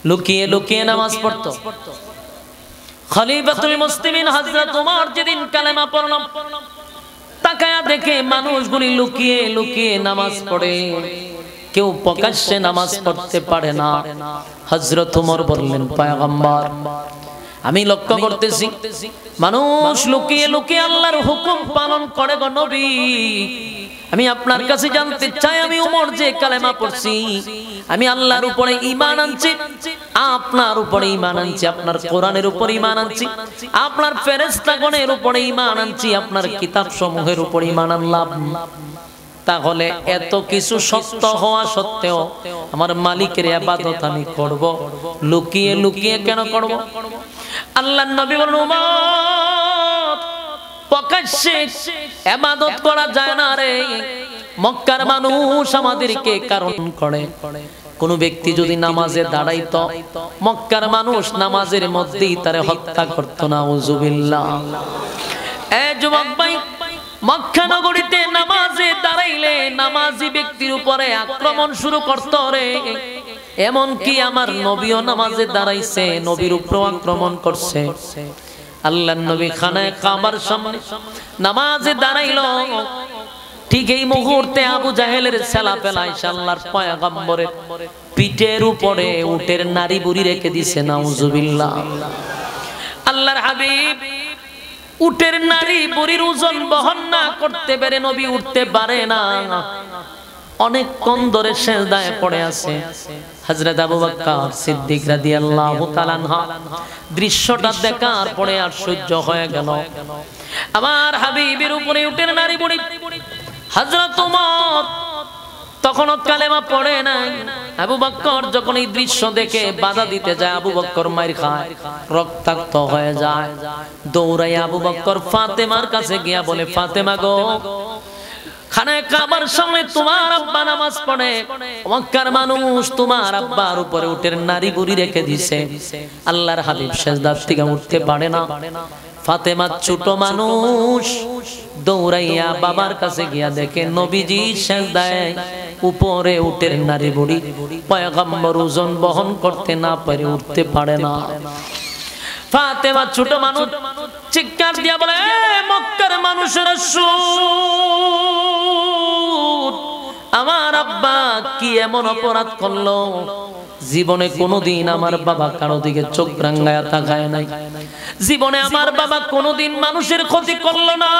লুকিয়ে লুকিয়ে নামাজ পড়তো। খলিফাতুল মুসলিমিন হযরত ওমর যেদিন কালেমা পড়ল, তাকায়া দেখে মানুষগুলি লুকিয়ে লুকিয়ে নামাজ পড়ে, কেউ প্রকাশ্যে নামাজ পড়তে পারে না। হযরত ওমর বললেন, পয়গম্বর, আমি লক্ষ্য করতেছি মানুষ লুকিয়ে লুকিয়ে আল্লাহর হুকুম পালন করে গো নবী। আমি আপনার কাছে জানতে চাই, আমি ওমর যে কালেমা পড়ছি, আমি আল্লাহর উপরে ঈমান আনছি, আপনার উপরে ঈমান আনছি, আপনার কোরআনের উপরে ঈমান আনছি, আপনার ফেরেশতাগণের উপরে ঈমান আনছি, আপনার কিতাব সমূহের উপরে ঈমান আনলাম। তাহলে এত কিছু সত্য হওয়া সত্ত্বেও আমার মালিকের ইবাদত আমি করব, লুকিয়ে লুকিয়ে কেন করব? আল্লাহর নবী বলেন, উম্মত, প্রকাশ্যে ইবাদত করা যায় না রে। মক্কার মানুষ আমাদেরকে কারণ করে। কোন ব্যক্তি যদি নামাজে দাঁড়াইতো, মক্কার মানুষ নামাজের মধ্যেই তারে হত্যা করত। নাউযুবিল্লাহ। এ যুবক ভাই, মক্কা নগরীতে নামাজে দাঁড়াইলে নামাজি ব্যক্তির উপরে আক্রমণ শুরু করত রে। এমন কি আমার নবীও নামাজে দাঁড়াইছে, নবীর উপর আক্রমণ করছে। আল্লাহর নবী খানায় কাবার সামনে নামাজে দাঁড়াইলো, ঠিক এই মুহূর্তে আবু জাহেলের ছেলাপেলা এসে আল্লাহর পয়গম্বরের পিঠের উপরে উটের নাড়ি বুড়ি রেখে দিছে। নাউযুবিল্লাহ। আল্লাহর হাবিব উটের নারী বুড়ির ওজন বহন না করতে পেরে নবী উঠতে পারে না, অনেকক্ষণ ধরে সিজদায় পড়ে আছে। হযরত আবু বকর সিদ্দিক রাদিয়াল্লাহু তাআলা আনহু দৃশ্যটা দেখার পরে আর সহ্য হয়ে গেল। আমার হাবিবের উপরে উটের নারী বুড়ি। হযরত ওমর তখনও কালেমা পড়ে নাই। আবু বকর যখন এই দৃশ্য দেখে বাধা দিতে যায়, আবু বকর মাইর খায়, রক্তাক্ত হয়ে যায়। দৌড়াই আবু বকর ফাতেমার কাছে গিয়া বলে, ফাতেমা গো, খানায় কাবার সামনে তোমার আব্বা নামাজ পড়ে, মক্কার মানুষ তোমার আব্বার উপরে উটের নারী বুড়ি রেখে দিছে। আল্লাহর হাবিব সিজদা থেকে উঠতে পারে না। ফাতেমা ছোট মানুষ, দৌড়াইয়া বাবার কাছে গিয়া দেখে নবীজি সিজদায় উপরে উটের নারী বুড়ি, পয়গম্বর ওজন বহন করতে না পারে, উঠতে পারে না। ফাতেমা ছোট মানুষ চিৎকার দিয়া বলে, মক্কার মানুষেরা শুন, আমার আব্বা কি এমন অপরাধ করলো? জীবনে কোনোদিন আমার বাবা কারো দিকে চোখ রাঙায়া তাকায় নাই, জীবনে আমার বাবা কোনোদিন মানুষের ক্ষতি করলো না।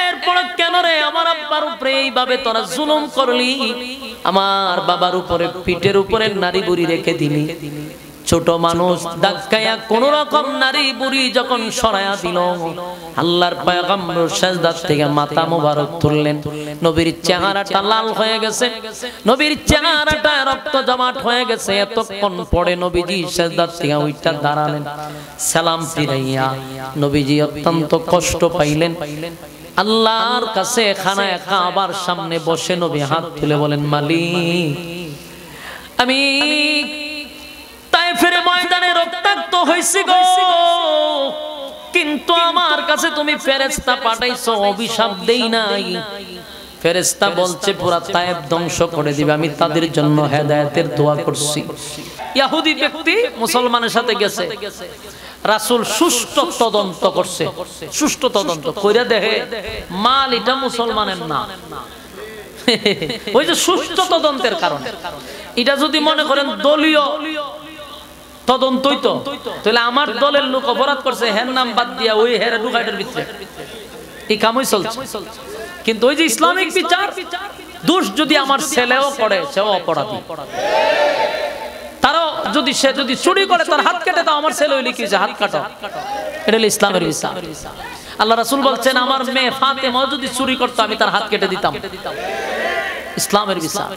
এরপর কেন রে আমার আব্বার উপরে এইভাবে তোরা জুলুম করলি? আমার বাবার উপরে পিঠের উপরে নারী বুড়ি রেখে দিলি। ছোট মানুষ ধাক্কায়া কোন রকম নারী বুড়ি যখন সরায়া দিল, আল্লাহর পয়গম্বর সিজদা থেকে মাথা মোবারক তুললেন। নবীর চেহারাটা লাল হয়ে গেছে, নবীর চেহারাটা রক্ত জমাট হয়ে গেছে। এতক্ষণ পরে নবীজি সিজদা থেকে উঠা দাঁড়ালেন, সালাম ফিরাইয়া নবীজি অত্যন্ত কষ্ট পাইলেন। আল্লাহর কাছে খানায় কাবার সামনে বসে নবী হাত তুলে বলেন, মালিক, আমি তায়েফের ময়দানে রক্তাক্ত হইছি গো, কিন্তু আমার কাছে তুমি ফেরেশতা পাঠাইছো, অভিশাপ দেই নাই। ফেরেশতা বলছে পুরা তায়েফ ধ্বংস করে দিবে, আমি তাদের জন্য হেদায়েতের দোয়া করছি। ইহুদি ব্যক্তি মুসলমানের সাথে গেছে, রাসূল সুষ্ঠু তদন্ত করছে, সুষ্ঠু তদন্ত কইরা দেখে মাল এটা মুসলমানের না। ওই যে সুষ্ঠু তদন্তের কারণে, এটা যদি মনে করেন দলীয় তদন্তই তো, তাহলে আমার দলের লোক অপরাধ করছে, হের নাম বাদ দিয়া ওই হেরে ঢুকাইটার ভিতরে এই কামই চলছে। কিন্তু ওই যে ইসলামিক বিচার, দোষ যদি আমার ছেলেও করে সেও অপরাধী। তারও যদি সে যদি চুরি করে তার হাত কেটে দাও, আমার ছেলে হইলে কি হাত কাটো, এটা হলো ইসলামের বিচার। আল্লাহ রাসূল বলছেন, আমার মেয়ে ফাতেমা যদি চুরি করতো আমি তার হাত কেটে দিতাম, ইসলামের বিচার।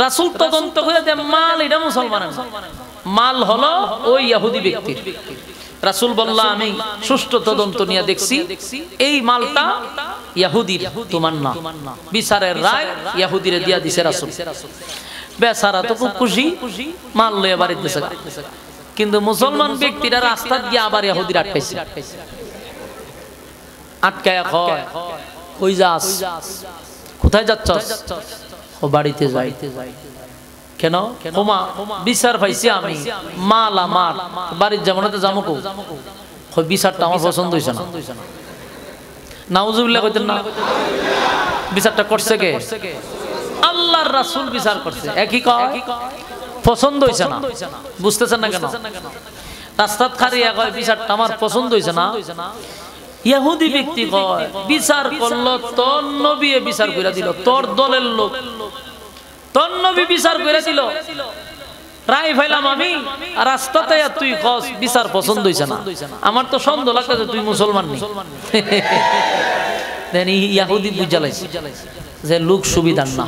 রাসূল তদন্ত করে যে মাল এটা মুসলমানের না, মাল হলো ওই ইহুদি ব্যক্তির। রাসূল বলল, আমি সুষ্ঠু তদন্ত নিয়ে দেখছি এই মালটা ইহুদির, তোমার না। বিচারের রায় ইহুদিরে দিয়া দিছে রাসূল। বেচারা তো খুব খুশি, মাল লয়ে বাড়িতে গেছে। কিন্তু মুসলমান ব্যক্তিরা রাস্তা দিয়ে আবার ইহুদির আটকাইছে। আটকায়া কয়, কই যাস, কোথায় যাচ্ছস? ও বাড়িতে যাই। কেন ওমা বিচার পাইছি আমি মাল আমার বাড়ির জামানাতে যাবো কো ওই বিচারটা আমার পছন্দ হইছে না নাউজুবিল্লাহ কইতেন না বিচারটা করছে কে আল্লাহর রাসূল বিচার করছে একই কয় পছন্দ হইছে না বুঝতেছেন না কেন রাস্তাত খারিয়া কয় বিচারটা আমার পছন্দ হইছে না ইহুদি ব্যক্তি কয় বিচার করলো তোর নবী বিচার কইরা দিল তোর দলের লোক তোর নবী বিচার কইরা দিল রায় ফাইলাম আমি আর রাস্তাতে তুই কস বিচার পছন্দ হইছে না আমার তো সন্দেহ লাগতেছে তুই মুসলমান নি দেনি ইহুদি বুঝালাইছে যে লোক সুবিধার না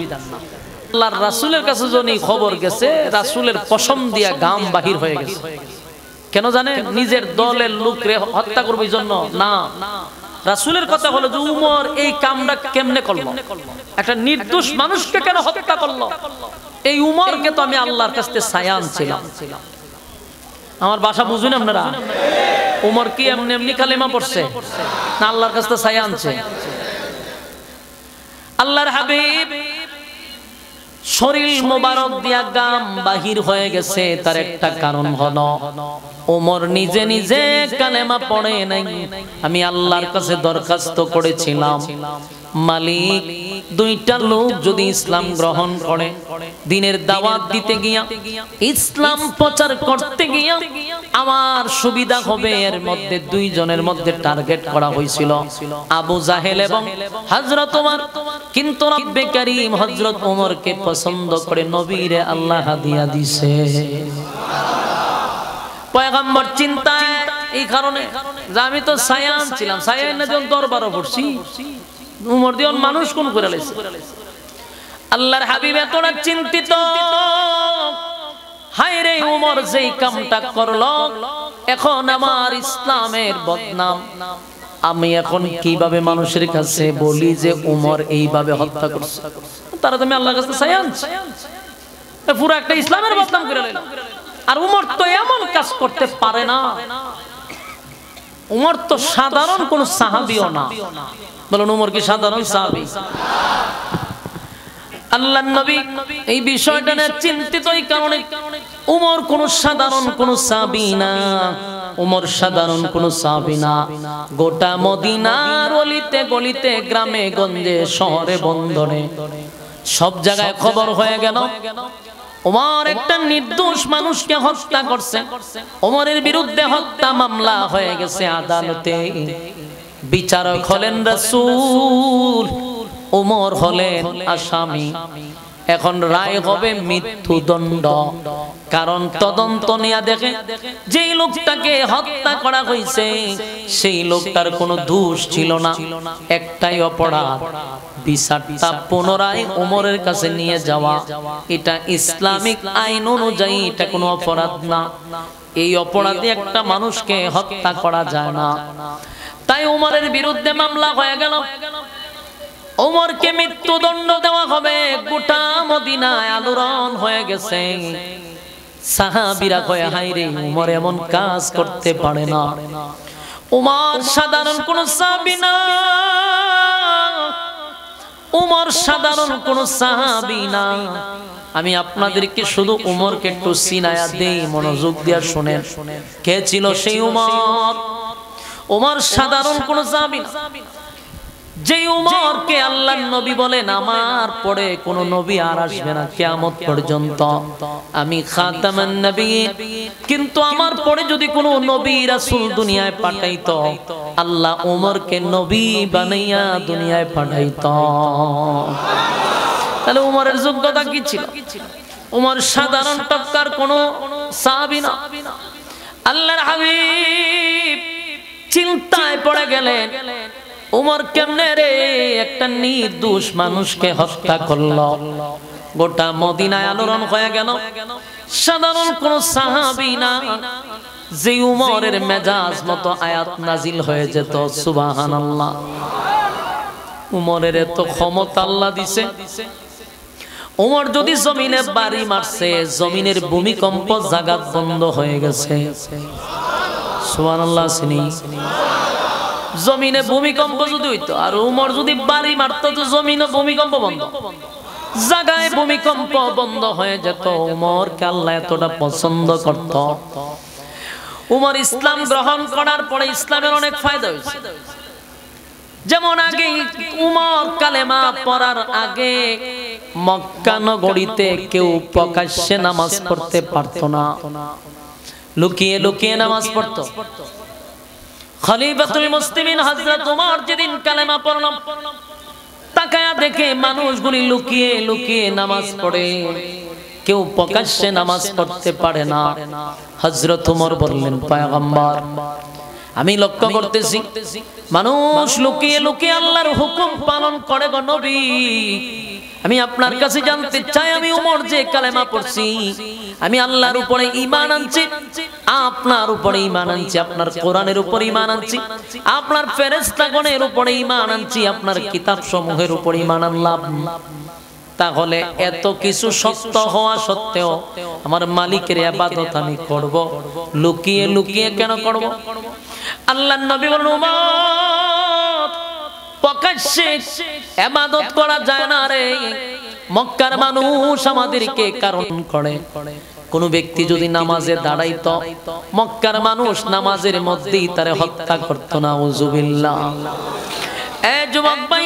আল্লাহর রাসূলের কাছে যনি খবর গেছে রাসূলের কসম দিয়া গাম বাহির হয়ে গেছে কেন জানে নিজের দলের লোকরে হত্যা করবে জন্য না রাসূলের কথা হলো যে উমর এই কামটা কেমনে করলো একটা নির্দোষ মানুষকে কেন হত্যা করলো এই উমরকে তো আমি আল্লাহর কাছে ছায়া আনছিলাম আমার ভাষা বুঝুন আপনারা উমর কি এমনি এমনি কালেমা পড়ছে না আল্লাহর কাছে ছায়া আনছে আল্লাহর হাবিব শরীর মোবারক দিয়া গাম বাহির হয়ে গেছে তার একটা কারণ হলো ওমর নিজে নিজে কালেমা পড়ে নাই আমি আল্লাহর কাছে দরখাস্ত করেছিলাম মালিক দুইটা লোক যদি ইসলাম গ্রহণ করে দ্বীনের দাওয়াত দিতে গিয়া ইসলাম প্রচার করতে গিয়া আমার সুবিধা হবে এর মধ্যে দুইজনের মধ্যে টার্গেট করা হয়েছিল আবু জাহেল এবং হযরত ওমর কিন্তু রব্বে কারীম হযরত ওমরকে পছন্দ করে নবীরে আল্লাহ হাদিয়া দিয়েছে পয়গম্বর চিন্তায় এই কারণে যে আমি তো ছায়া ছিলাম ছায়া না যখন দরবারও পড়ছি উমর দিওন মানুষ কোন করে লাইছে আল্লাহর হাবিব এতটা চিন্তিত হায় রে উমর যেই কামটা করলো এখন আমার ইসলামের বদনাম আমি এখন কিভাবে মানুষের কাছে বলি যে উমর এইভাবে হত্যা করছে তারা তুমি আল্লাহর কাছে ছায়া আনছে পুরো একটা ইসলামের বদনাম করে লাইল আর উমর তো এমন কাজ করতে পারে না উমর তো সাধারণ কোন সাহাবীও না বলুন উমর কি সাধারণ সাহাবী আল্লাহর নবী এই বিষয়টা নিয়ে চিন্তিত এই কারণে উমর কোন সাধারণ কোন সাহাবী না উমর সাধারণ কোন সাহাবী না গোটা মদিনার অলিতে গলিতে গ্রামে গঞ্জে শহরে বন্দরে সব জায়গায় খবর হয়ে গেল ওমর একটা নির্দোষ মানুষকে হত্যা করছে ওমরের বিরুদ্ধে হত্যা মামলা হয়ে গেছে আদালতে বিচারক হলেন রাসূল ওমর হলেন আসামি এখন রায় হবে মৃত্যুদণ্ড কারণ তদন্ত নিয়ে দেখে যেই লোকটাকে হত্যা করা হয়েছে সেই লোকটার কোনো দোষ ছিল না একটাই অপরাধ বিচারটা পুনরায় ওমরের কাছে নিয়ে যাওয়া এটা ইসলামিক আইন অনুযায়ী এটা কোনো অপরাধ না এই অপরাধে একটা মানুষকে হত্যা করা যায় না তাই ওমরের বিরুদ্ধে মামলা হয়ে গেল ওমরকে মৃত্যুদণ্ড দেওয়া হবে গোটা মদিনায় আলোড়ন হয়ে গেছে সাহাবীরা কয় হায় রে ওমর এমন কাজ করতে পারে না ওমর সাধারণ কোন সাহাবী না ওমর সাধারণ কোন সাহাবী না আমি আপনাদেরকে শুধু ওমরকে একটু চিনায়া দেই মনোযোগ দিয়ে শুনেন কে ছিল সেই ওমর ওমর সাধারণ কোন সাহাবী না যে উমরকে আল্লাহর নবী বলেন আমার পরে কোন নবী আর আসবে না কিয়ামত পর্যন্ত আমি খাতামান নবিয়্যিন কিন্তু আমার পরে যদি কোন নবী রাসূল দুনিয়ায় পাঠাইতো আল্লাহ উমরকে নবী বানাইয়া দুনিয়ায় পাঠাইতো তাহলে উমরের যোগ্যতা কি ছিল উমর সাধারণ টক্কার কোন সাহাবী না আল্লাহর হাবিব চিন্তায় পড়ে গেলেন উমর কেমনে রে একটা নির্দোষ মানুষকে হত্যা করলো গোটা মদিনায় আলোড়ন হয়ে গেল সাধারণ কোন সাহাবী না যে উমরের মেজাজ মতো আয়াত নাজিল হয়ে যেত সুবহানাল্লাহ উমরের এত ক্ষমতা আল্লাহ দিছে উমর যদি জমিনে বাড়ি মারছে জমিনের ভূমিকম্প জাগাত বন্ধ হয়ে গেছে সুবহানাল্লাহ শুনি জমিনে ভূমিকম্প যদি হইতো আর উমর যদি বাড়ি মারতো তো জমিনে ভূমিকম্প বন্ধ জায়গায় ভূমিকম্প বন্ধ হয়ে যেত। উমরকে আল্লাহ এতটা পছন্দ করত। উমর ইসলাম গ্রহণ করার পরে ইসলামের অনেক ফায়দা হয়েছে। যেমন আগে উমর কালেমা পড়ার আগে মক্কা নগরীতে কেউ প্রকাশ্যে নামাজ পড়তে পারত না, লুকিয়ে লুকিয়ে নামাজ পড়ত। খলিফাতুল মুসলিমিন হযরত উমর যেদিন কালেমা পড়ল, তাকায়া দেখে মানুষগুলি লুকিয়ে লুকিয়ে নামাজ পড়ে, কেউ প্রকাশ্যে নামাজ পড়তে পারে না। হযরত উমর বললেন, পয়গম্বর, আমি লক্ষ্য করতেছি মানুষ লুকিয়ে লুকিয়ে আল্লাহর হুকুম পালন করে গো নবী। আমি আপনার কাছে জানতে চাই, আমি উমর যে কালেমা পড়ছি, আমি আল্লাহর উপরে ঈমান আনছি, আপনার উপরে ঈমান আনছি, আপনার কোরআনের উপরে ঈমান আনছি, আপনার ফেরেশতাগণের উপরে ঈমান আনছি, আপনার কিতাব সমূহের উপরে ঈমান আনলাম। তাহলে এত কিছু সত্য হওয়া সত্ত্বেও আমার মালিকের ইবাদত আমি করব, লুকিয়ে লুকিয়ে কেন করব? আল্লাহর নবী বলেন, উমর, প্রকাশ্যে ইবাদত করা যায় না রে। মক্কার মানুষ আমাদেরকে কারণ করে। কোন ব্যক্তি যদি নামাজে দাঁড়াইতো, মক্কার মানুষ নামাজের মধ্যেই তারে হত্যা করত না। নাউজুবিল্লাহ। এ যুবক ভাই,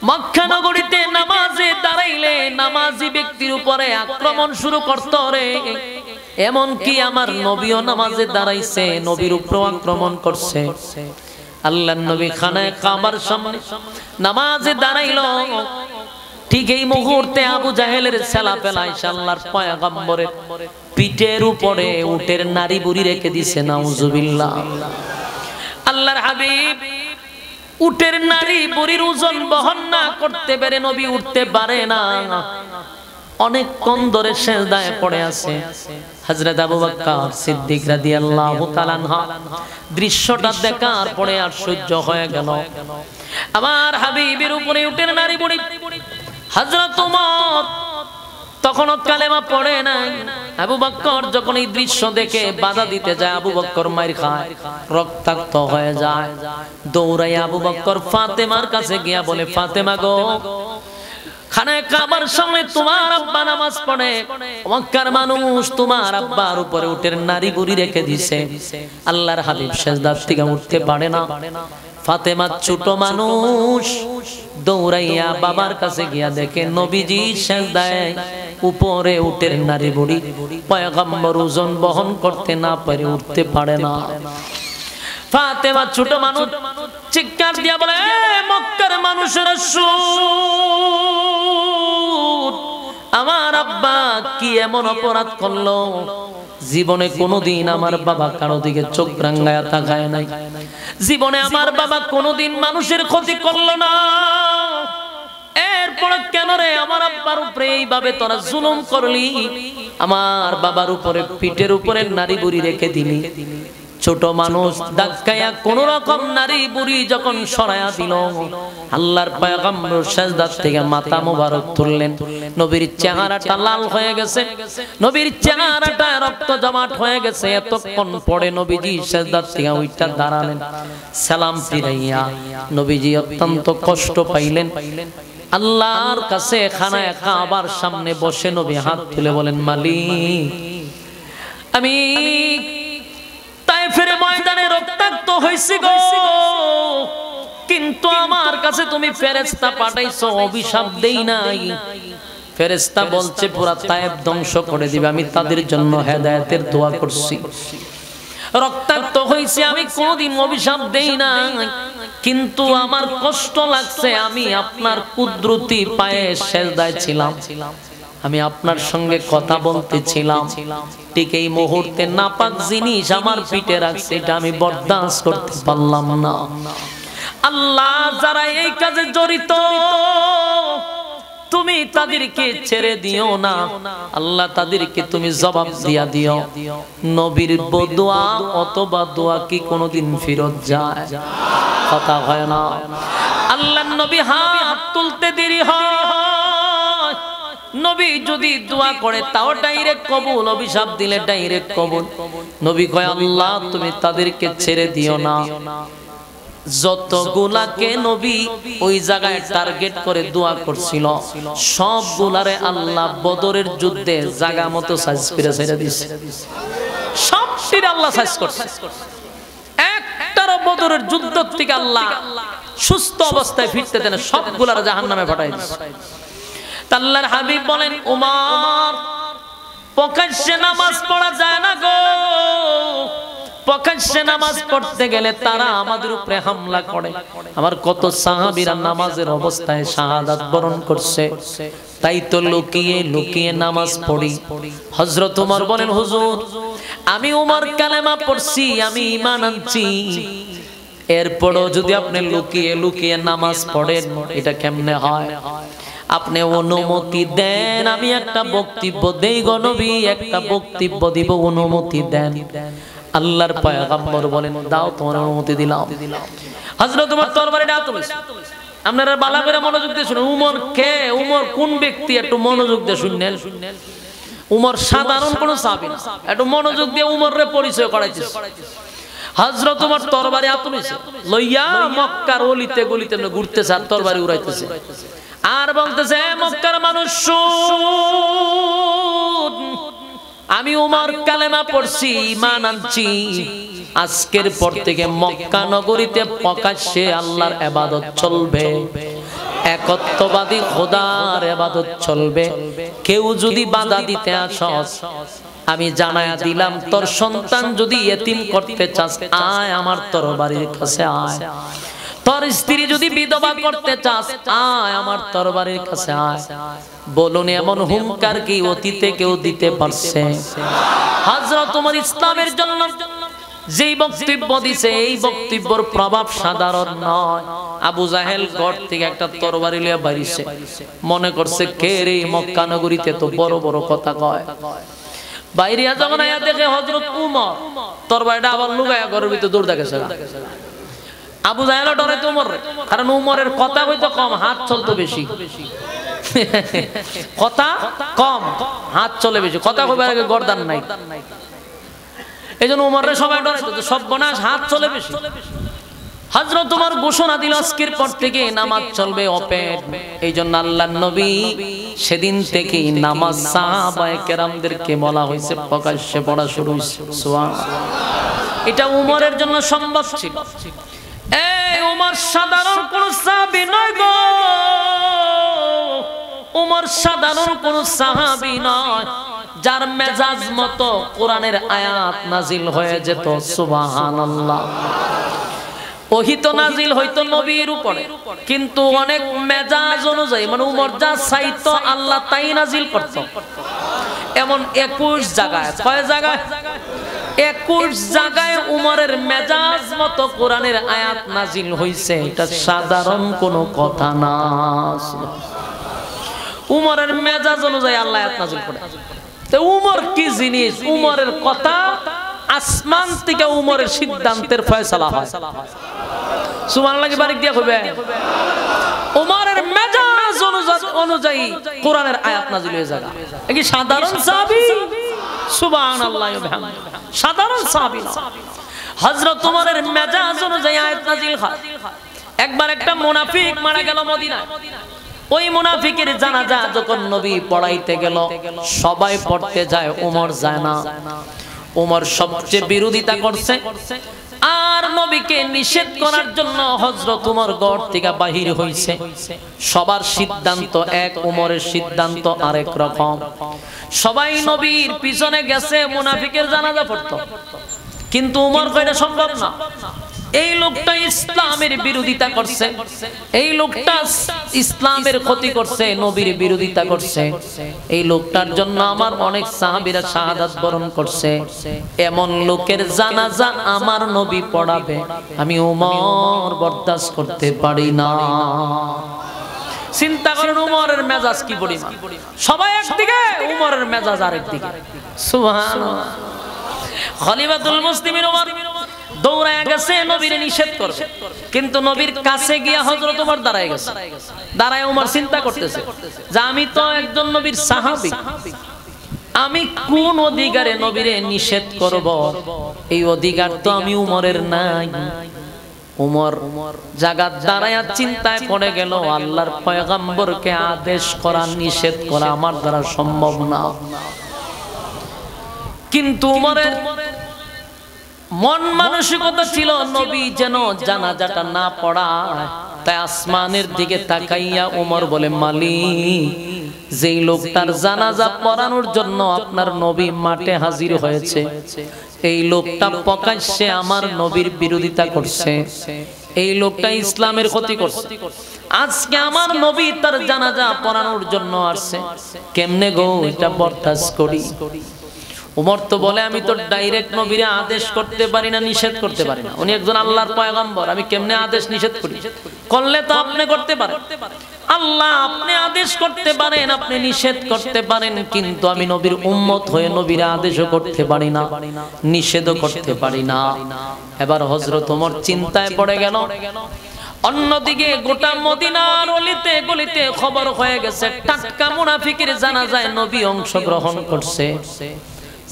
মক্কা নগরীতে নামাজে দাঁড়াইলে নামাজি ব্যক্তির উপরে আক্রমণ শুরু করত রে। এমন কি আমার নবীও নামাজে দাঁড়াইছে, নবীর উপর আক্রমণ করছে। আল্লাহর নবী খানায় কাবার সামনে নামাজে দাঁড়াইলো, ঠিক এই মুহূর্তে আবু জাহেলের ছেলাপেলা এসে আল্লাহর পয়গম্বরের পিঠের উপরে উটের নাড়ি বুড়ি রেখে দিছে। নাউজুবিল্লাহ। আল্লাহর হাবিব উটের নারী বুড়ির ওজন বহন না করতে পেরে নবী উঠতে পারে না, অনেকক্ষণ ধরে সিজদায় পড়ে আছে। হযরত আবু বকর সিদ্দিক রাদিয়াল্লাহু তাআলা আনহু দৃশ্যটা দেখার পরে আশ্চর্য হয়ে গেল। আমার হাবিবের উপরে উটের নারী বুড়ি। হযরত ওমর তখনও কালেমা পড়ে নাই। আবু বকর যখন এই দৃশ্য দেখে বাধা দিতে যায়, আবু বকর মাইর খায়, রক্তাক্ত হয়ে যায়। দৌড়াই আবু বকর ফাতেমার কাছে গিয়া বলে, ফাতেমা গো, খানায় কাবার সামনে তোমার আব্বা নামাজ পড়ে, মক্কার মানুষ তোমার আব্বার উপরে উটের নারী বুড়ি রেখে দিছে। আল্লাহর হাবিব সিজদা থেকে উঠতে পারে না। ফাতেমা ছোট মানুষ, দৌড়াইয়া বাবার কাছে গিয়া দেখে নবীজি সিজদায় উপরে উটের নারী বুড়ি, পয়গম্বর ওজন বহন করতে না পারে, উঠতে পারে না। ফাতেমা ছোট মানুষ চিৎকার দিয়া বলে, মক্কার মানুষেরা শুন, আমার আব্বা কি এমন অপরাধ করলো? জীবনে কোনোদিন আমার বাবা কারো দিকে চোখ রাঙায়া তাকায় নাই, জীবনে আমার বাবা কোনোদিন মানুষের ক্ষতি করলো না। এরপরে কেন রে আমার আব্বার উপরে এইভাবে তোরা জুলুম করলি? আমার বাবার উপরে পিঠের উপরে নারী বুড়ি রেখে দিলি। ছোট মানুষ ধাক্কায়া কোন রকম নারী বুড়ি যখন সরায়া দিল, আল্লাহর পয়গম্বর সিজদা থেকে মাথা মোবারক তুললেন। নবীর চেহারাটা লাল হয়ে গেছে, নবীর চেহারাটা রক্ত জমাট হয়ে গেছে। এতক্ষণ পরে নবীজি সিজদা থেকে উঠা দাঁড়ালেন, সালাম ফিরাইয়া নবীজি অত্যন্ত কষ্ট পাইলেন। আল্লাহর কাছে খানায় কাবার সামনে বসে নবী হাত তুলে বলেন, মালিক, আমি তায়েফের ময়দানে রক্তাক্ত হইছি গো, কিন্তু আমার কাছে তুমি ফেরেশতা পাঠাইছো, অভিশাপ দেই নাই। ফেরেশতা বলছে পুরা তায়েফ ধ্বংস করে দিবে, আমি তাদের জন্য হেদায়েতের দোয়া করছি। রক্তাক্ত হইছে, আমি কোনদিন অভিশাপ দেই নাই, কিন্তু আমার কষ্ট লাগছে। আমি আপনার কুদরতি পায়ে সিজদায় ছিলাম, আমি আপনার সঙ্গে কথা বলতেছিলাম, ঠিক এই মুহূর্তে নাপাক জিনিস আমার পিঠে রাখছে, এটা আমি বরদাস্ত করতে পারলাম না। আল্লাহ, যারা এই কাজে জড়িত তুমি তাদেরকে ছেড়ে দিও না। আল্লাহ, তাদেরকে তুমি জবাব দিয়া দিও। নবীর বদুয়া অথবা দোয়া কি কোনোদিন ফেরত যায়? কথা হয় না। আল্লাহর নবী হাত তুলতে দেরি হয়, নবী যদি দোয়া করে তাও ডাইরেক্ট কবুল, অভিশাপ দিলে ডাইরেক্ট কবুল। নবী কয়, আল্লাহ তুমি তাদেরকে ছেড়ে দিও না। যতগুলাকে নবী ওই জায়গায় টার্গেট করে দোয়া করছিল সবগুলারে আল্লাহ বদরের যুদ্ধে জায়গা মতো সাইজ করে ছেড়ে দিয়েছে। সব শির আল্লাহ সাইজ করছে। একটারও বদরের যুদ্ধ থেকে আল্লাহ সুস্থ অবস্থায় ফিরতে দেন, সবগুলার জাহান্নামে পাঠাই দিয়েছে। আল্লাহর হাবিব বলেন, উমর প্রকাশ্যে নামাজ পড়া যায় না গো, প্রকাশ্যে নামাজ পড়তে গেলে তারা আমাদের উপরে হামলা করে। আমার কত সাহাবীরা নামাজের অবস্থায় শাহাদাত বরণ করছে, তাই তো লুকিয়ে লুকিয়ে নামাজ পড়ি। হযরত ওমর বলেন, হুজুর আমি ওমর কালেমা পড়ছি, আমি ঈমান আনছি, এরপরও যদি আপনি লুকিয়ে লুকিয়ে নামাজ পড়েন এটা কেমনে হয়? আপনি অনুমতি দেন আমি একটা বক্তব্য দেই গো নবী, একটা বক্তব্য দিব, অনুমতি দেন। আল্লাহর পয়গম্বর বলেন, দাও, তোমার অনুমতি দিলাম। হযরত ওমর তরবারিটা তুলেছে। আপনারা ভালো করে মনোযোগ দিয়ে শুনুন। উমর কে? উমর কোন ব্যক্তি? একটু মনোযোগ দিয়ে শুনলেন। উমর সাধারণ কোন সাহাবী না, একটু মনোযোগ দিয়ে উমরের পরিচয় করাইছে। হযরত ওমর তরবারি তুলেছে, লইয়া মক্কার অলিতে গলিতে ঘুরতেছে আর তরবারি উড়াইতেছে আর বলতেছে, মক্কার মানুষ শুন, আমি ওমর কালেমা পড়ছি, ঈমান আনছি, আজকের পর থেকে মক্কা নগরীতে প্রকাশ্যে আল্লাহর ইবাদত চলবে, একত্ববাদী খোদার ইবাদত চলবে। কেউ যদি বাধা দিতে আসস আমি জানায়া দিলাম, তোর সন্তান যদি ইতিম করতে চাস আয় আমার তরবারির কাছে আয়, তোর স্ত্রী যদি বিধবা করতে চাস আয় আমার তরবারির কাছে আয়। বলুন এমন হুঙ্কার কি অতীতে কেউ দিতে পারছে? হযরত ওমর ইসলামের জন্য যেই বক্তব্য দিছে এই বক্তব্যের প্রভাব সাধারণ নয়। আবু জাহেল ঘর থেকে একটা তরবারি লিয়ে বাইরেছে, মনে করছে কে রে, মক্কা নগরীতে তো বড় বড় কথা কয়। বাইরে যখন আয়া দেখে হযরত ওমর, তরবারিটা আবার লুকায়া ঘরের ভিতর দৌড় দেখেছে। আবু জাহেল ডরে তো ওমর, কারণ ওমরের কথা হইতো কম, হাত চলতো বেশি। কথা কম, হাত চলে বেশি, কথা কইবার আগে গর্দান নাই। এইজন্য ওমরের সবাই ডরাইতো, সর্বনাশ, হাত চলে বেশি। হযরত ওমর ঘোষণা দিল আজকের পর থেকে নামাজ চলবে অপেট। এইজন্য আল্লাহর নবী সেদিন থেকে নামাজ সাহাবায়ে কেরামদেরকে বলা হয়েছে প্রকাশ্যে পড়া শুরু হয়েছে। সুবহানাল্লাহ। এটা ওমরের জন্য সম্ভব ছিল। এই ওমর সাধারণ কোন সাহাবী নয় গো, ওমর সাধারণ কোন সাহাবী নয় যার মেজাজ মতো কোরআনের আয়াত নাজিল হয়ে যেত। সুবহানাল্লাহ। ওহী তো নাজিল হইতো নবীর উপরে, কিন্তু অনেক মেজাজ অনুযায়ী, মানে ওমর যা চাইতো আল্লাহ তাই নাজিল করত। এমন 21 জায়গায়, কয় জায়গায়? 21 জায়গায় উমরের মেজাজ মতো কোরআনের আয়াত নাজিল হইছে। এটা সাধারণ কোনো কথা না। উমরের মেজাজ অনুযায়ী আল্লাহ আয়াত নাজিল করে। তো উমর কি জিনিস? উমরের কথা আসমান থেকে উমরের সিদ্ধান্তের ফয়সালা হয়। সুবহানাল্লাহ কি বারিক দিয়া কইবে? উমরের মেজাজ অনুযায়ী কোরআনের আয়াত নাজিল হয়ে যায়। এ কি সাধারণ সাহাবী? সুবহানাল্লাহ ওয়া বিহামদিহি, সাধারণ সাহাবী না। হযরত ওমরের মেজাজ অনুযায়ী আয়াত নাজিল হয়। একবার একটা মুনাফিক মারা গেল মদিনায়। ওই মুনাফিকের জানাজা যখন নবী পড়াইতে গেল, সবাই পড়তে যায়, ওমর যায় না। ওমর সবচেয়ে বিরোধিতা করছে, আর নবীকে নিষেধ করার জন্য হযরত ওমর ঘর থেকে বাহির হইছে। সবার সিদ্ধান্ত এক, ওমরের সিদ্ধান্ত আরেক রকম। সবাই নবীর পিছনে গেছে মুনাফিকের জানাজা পড়তো, কিন্তু ওমর কইটা সম্ভব না। এই লোকটা ইসলামের বিরোধিতা করছে, এই লোকটা ইসলামের ক্ষতি করছে, নবীর বিরোধিতা করছে। এই লোকটার জন্য আমার অনেক সাহাবীরা শাহাদাত বরণ করছে। এমন লোকের জানাজা আমার নবী পড়াবে, আমি ওমর বরদাস্ত করতে পারি না। চিন্তা করেন ওমরের মেজাজ কি পরিমাণ। সবাই একদিকে, ওমরের মেজাজ আরেকদিকে। সুবহানাল্লাহ। খলিফাতুল মুসলিমিন ওমর দৌড়ায় গেছে নবীর নিষেধ করবে, কিন্তু নবীর কাছে গিয়া হযরত ওমর দাঁড়ায় গেছে। দাঁড়ায় ওমর চিন্তা করতেছে যে আমি তো একজন নবীর সাহাবী, আমি কোন অধিকারে নবীরে নিষেধ করব? এই অধিকার তো আমি উমরের নাই। উমর জাগাত দাঁড়ায়া চিন্তায় পড়ে গেল, আল্লাহর পয়গম্বরকে আদেশ করা নিষেধ করা আমার দ্বারা সম্ভব না। কিন্তু উমরের মন মানসিকতা ছিল নবী যেন জানাজাটা না পড়ায়। তাই আসমানের দিকে তাকাইয়া উমর বলে, মালিক, যেই লোকটার জানাজা পড়ানোর জন্য আপনার নবী মাঠে হাজির হয়েছে, এই লোকটা প্রকাশ্যে আমার নবীর বিরোধিতা করছে, এই লোকটা ইসলামের ক্ষতি করছে। আজকে আমার নবী তার জানাজা পড়ানোর জন্য আসছে, কেমনে গো এটা বরদাস্ত করি? উমর তো বলে, আমি তো ডাইরেক্ট নবীরে আদেশ করতে পারি না, নিষেধ করতে পারি না। উনি একজন আল্লাহর পয়গম্বর, আমি কেমনে আদেশ নিষেধ করি? করলে তো আপনি করতে পারেন, আল্লাহ আপনি আদেশ করতে পারেন, আপনি নিষেধ করতে পারেন, কিন্তু আমি নবীর উম্মত হয়ে নবীর আদেশও করতে পারি না, নিষেধও করতে পারি না। এবার হযরত ওমর চিন্তায় পড়ে গেল। অন্যদিকে গোটা মদিনার অলিতে গলিতে খবর হয়ে গেছে, টাটকা মুনাফিকের জানাজায় নবী অংশগ্রহণ করছে।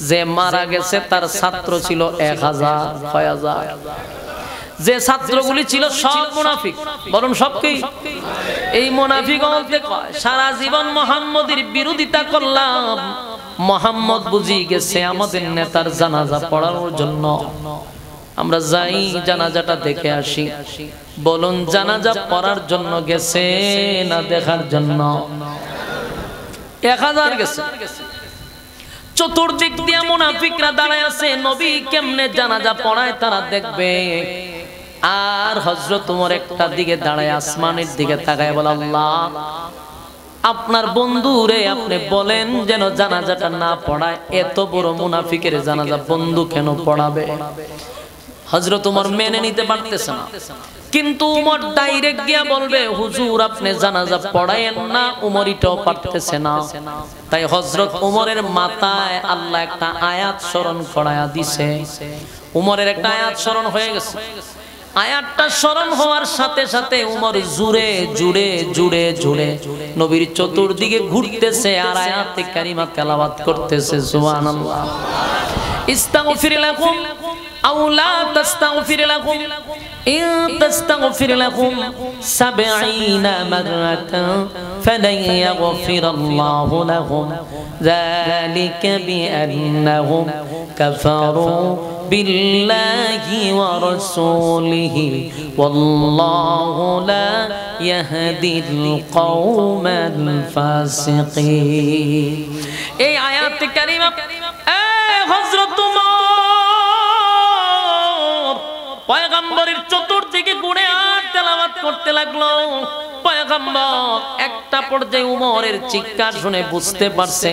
যে মারা গেছে তার ছাত্র ছিল 1000 যে ছাত্রগুলি ছিল সব মুনাফিক, বরং সব কি? এই মুনাফিক বলতে কয়, সারা জীবন মুহাম্মদের বিরোধিতা করলাম, মুহাম্মদ বুঝি গেছে আমাদের নেতার জানাজা পড়ানোর জন্য, আমরা যাই জানাজাটা দেখে আসি। বলুন, জানাজা পড়ার জন্য গেছে না দেখার জন্য? 1000 গেছে। চতুর্দিক দিয়ে মুনাফিকরা দাঁড়ায় আছে, নবী কেমনে জানাজা পড়ায় তারা দেখবে। আর হযরত ওমর একটা দিকে দাঁড়ায় আসমানের দিকে তাকায় বলে, আল্লাহ আপনার বন্ধুরে আপনি বলেন যেন জানাজাটা না পড়ায়। এত বড় মুনাফিকের জানাজা বন্ধু কেন পড়াবে? হযরত ওমর মেনে নিতে পারতেছে না, কিন্তু উমর ডাইরেক্ট গিয়া বলবে, হুজুর আপনি জানাজা পড়ায়েন না। উমর এটাও পারতেছে না। তাই হযরত ওমরের মাথায় আল্লাহ একটা আয়াত স্মরণ করায়া দিছে। উমরের একটা আয়াত স্মরণ হয়ে গেছে। আয়াতটা স্মরণ হওয়ার সাথে সাথে উমর জুড়ে জুড়ে জুড়ে জুড়ে নবীর চতুর্দিকে ঘুরতেছে আর আয়াতে কারিমা তেলাওয়াত করতেছে। সুবহানাল্লাহ। ইস্তাগফির লাকুম আও লা তাস্তাগফির লাকুম ইন তাস্তাগফির লাকুম 70 মাররাতান ফালান ইয়াগফিরাল্লাহু লাহুম যালিকা বিআন্নাহুম কাফারু বিল্লাহি ওয়া রাসূলিহি ওয়াল্লাহু লা ইয়াহদিল কওমাল ফাসিকিন। এই আয়াত কারিমা হযরত ওমর পয়গম্বরের চতুর্দিকে ঘুরে আর তেলাওয়াত করতে লাগলো। পয়গম্বর একটা পর্যায়ে উমরের চিৎকার শুনে বুঝতে পারছে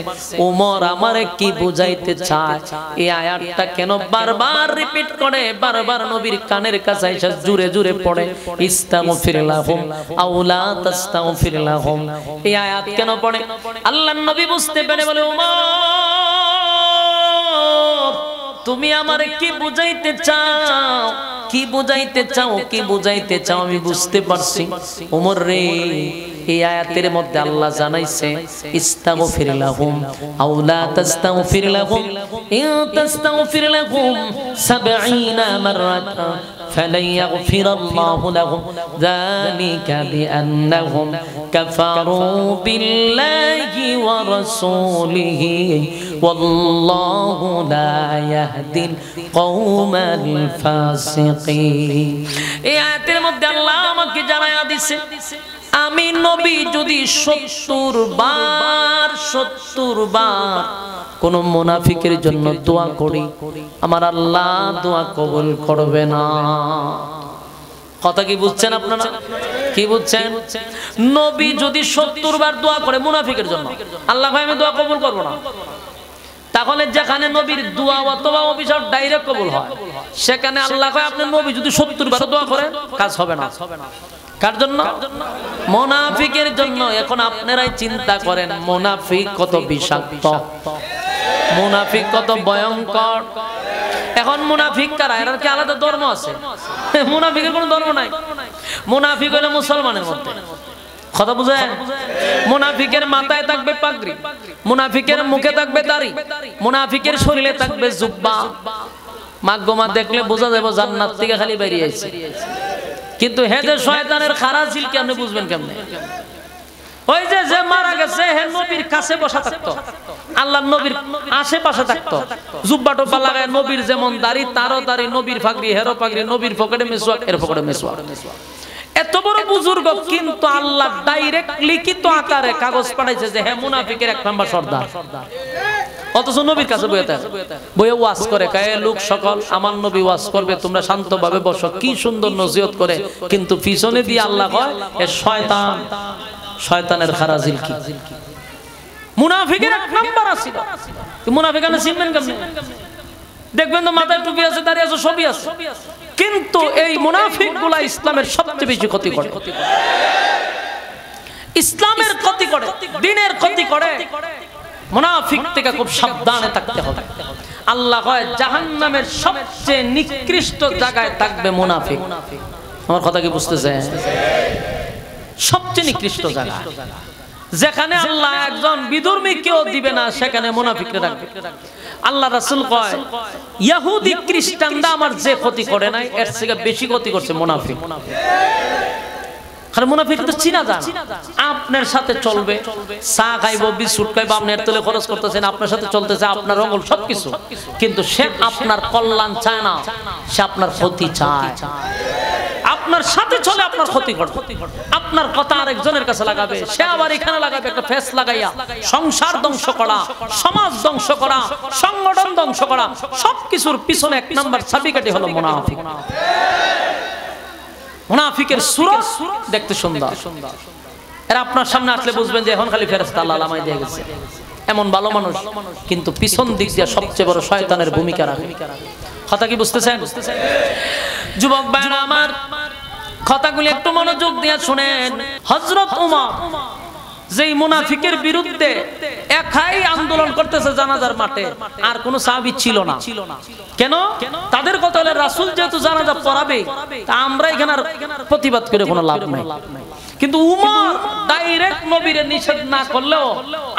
উমর আমারে কি বুঝাইতে চায়। এই আয়াতটা কেন বারবার রিপিট করে, বারবার নবীর কানের কাছে এসে জুরে জুরে পড়ে, ইস্তাগফির লাহুম আও লা তাস্তাগফির লাহুম। এই আয়াত কেন পড়ে? আল্লাহর নবী বুঝতে পেরে বলে, উমর তুমি আমারে কি বুঝাইতে চাও, কি বুঝাইতে চাও, কি বুঝাইতে চাও আমি বুঝতে পারছি। ওমর রে, এই আয়াতের মধ্যে আল্লাহ জানাইছে ইস্তাগফির লাহুম আও লা তাস্তাগফির লাহুম ইন তাস্তাগফির লাহুম 70 মাররাতান ফালান ইয়াগফিরাল্লাহু লাহুম যালিকা বিআন্নাহুম কাফারু বিল্লাহি ওয়া রাসূলিহি ওয়াল্লাহু লা ইয়াহদিল কওমাল ফাসিকিন। এই আয়াতের মধ্যে আল্লাহ আমাকে জানায়া দিয়েছে, আমি নবী যদি 70 বার কোন মুনাফিকের জন্য দোয়া করি, আমার আল্লাহ দোয়া কবুল করবে না। কথা কি বুঝছেন আপনারা? কি বুঝছেন? নবী যদি 70 বার দোয়া করে মুনাফিকের জন্য, আল্লাহ ভাই আমি দোয়া কবুল করব না। তাহলে যেখানে নবীর দোয়া অথবা অভিশাপ ডাইরেক্ট কবুল হয়, সেখানে আল্লাহ কয় আপনি নবী যদি 70 বার দোয়া করেন কাজ হবে না। কার জন্য? মুনাফিকের জন্য। এখন আপনারাই চিন্তা করেন মুনাফিক কত বিষাক্ত, মুনাফিক কত ভয়ঙ্কর। এখন মুনাফিক কারা? এর কি আলাদা ধর্ম আছে? মুনাফিকের কোনো ধর্ম নাই। মুনাফিক হলো মুসলমানের মধ্যে। কথা বুঝেন? মুনাফিকের মাথায় থাকবে পাগড়ি, মুনাফিকের মুখে থাকবে দাড়ি, মুনাফিকের শরীরে থাকবে জুব্বা। মাগমা দেখলে বোঝা যাবে জান্নাত থেকে খালি বেরিয়ে আইছে। কিন্তু হে যে শয়তানের খারাজিল কেমনে বুঝবেন কেমনে? ওই যে যে মারা গেছে হে নবীর কাছে বসা থাকতো, আল্লাহর নবীর আশেপাশে থাকতো, জুব্বা টোপা লাগায় নবীর যেমন দাড়ি তারও দাড়ি, নবীর ফাগড়ি হেরো ফাগড়ি, নবীর পকেটে মেসওয়াক এর পকেটে মেসওয়াক। এত বড় বুজুর্গ কিন্তু আল্লাহ ডাইরেক্ট লিখিত আকারে কাগজ পাঠাইছে যে হে মুনাফিকের 1 নাম্বার সর্দার। অথচ নবীর কাছে বইয়ে ওয়াজ করে, কায়ে লোক সকল আমার নবী ওয়াজ করবে, তোমরা শান্তভাবে বসো। কি সুন্দর নসিহত করে, কিন্তু পিছনে দিয়ে আল্লাহ কয় এ শয়তান, শয়তানের খারাজিল কি মুনাফিকের 1 নাম্বার আছে। মুনাফিকানে চিনবেন কেমনে? দেখবেন তো মাথায় টুপি আছে, দাঁড়িয়ে আছে, সবই আছে, কিন্তু এই মুনাফিকগুলা ইসলামের সবচেয়ে বেশি ক্ষতি করে, ইসলামের ক্ষতি করে, দ্বীনের ক্ষতি করে। মুনাফিক থেকে খুব সাবধানে থাকতে হবে। আল্লাহ কয় জাহান্নামের সবচেয়ে নিকৃষ্ট জায়গায় থাকবে মুনাফিক। আমার কথা কি বুঝতেছেন? সবচেয়ে নিকৃষ্ট জায়গা যেখানে আল্লাহ একজন বিধর্মী কেউ দিবে না, সেখানে মুনাফিকরা রাখবে। আল্লাহ রাসূল কয় ইহুদি খ্রিস্টানরা আমার যে ক্ষতি করে নাই এর থেকে বেশি ক্ষতি করছে মুনাফিক। কারণ মুনাফিক তো চিনা যান, আপনার সাথে চলবে, চা খাইব, বিস্কুট খাইব, আপনি এর তেলে খরচ করতেছেন, আপনার সাথে চলতেছে, আপনার রঙল সবকিছু, কিন্তু সে আপনার কল্যাণ চায় না, সে আপনার ক্ষতি চায়। আপনার সাথে চলে আপনার ক্ষতি করবে, আপনার কথা আরেকজনের কাছে লাগাবে, সে আবার এখানে লাগাবে একটা ফেস লাগাইয়া সংসার ধ্বংস করা, সমাজ ধ্বংস করা, সংগঠন ধ্বংস করা, সবকিছুর পিছনে 1 নাম্বার চাবিকাঠি হলো মুনাফিক। মুনাফিকের সূরত দেখতে সুন্দর, এরা আপনার সামনে আসলে বুঝবেন যে এখন খালি ফেরেশতা আল্লাহ লামাই দিয়ে গেছে, এমন ভালো মানুষ, কিন্তু পিছন দিক দিয়ে সবচেয়ে বড় শয়তানের ভূমিকা রাখে। কথা কি বুঝতেছেন? যুবক ভাইরা আমার, কথাগুলি একটু মনোযোগ দিয়ে শুনেন। হযরত ওমর যেই মুনাফিকের বিরুদ্ধে একাই আন্দোলন করতেছে জানাজার মাঠে, আর কোন সাহাবী ছিল না। কেন? তাদের কথা হলো রাসূল যেহেতু জানাজা পড়াবে, তা আমরা এখানে প্রতিবাদ করে কোনো লাভ নাই। কিন্তু উমর ডাইরেক্ট নবীরে নিষেধ না করলেও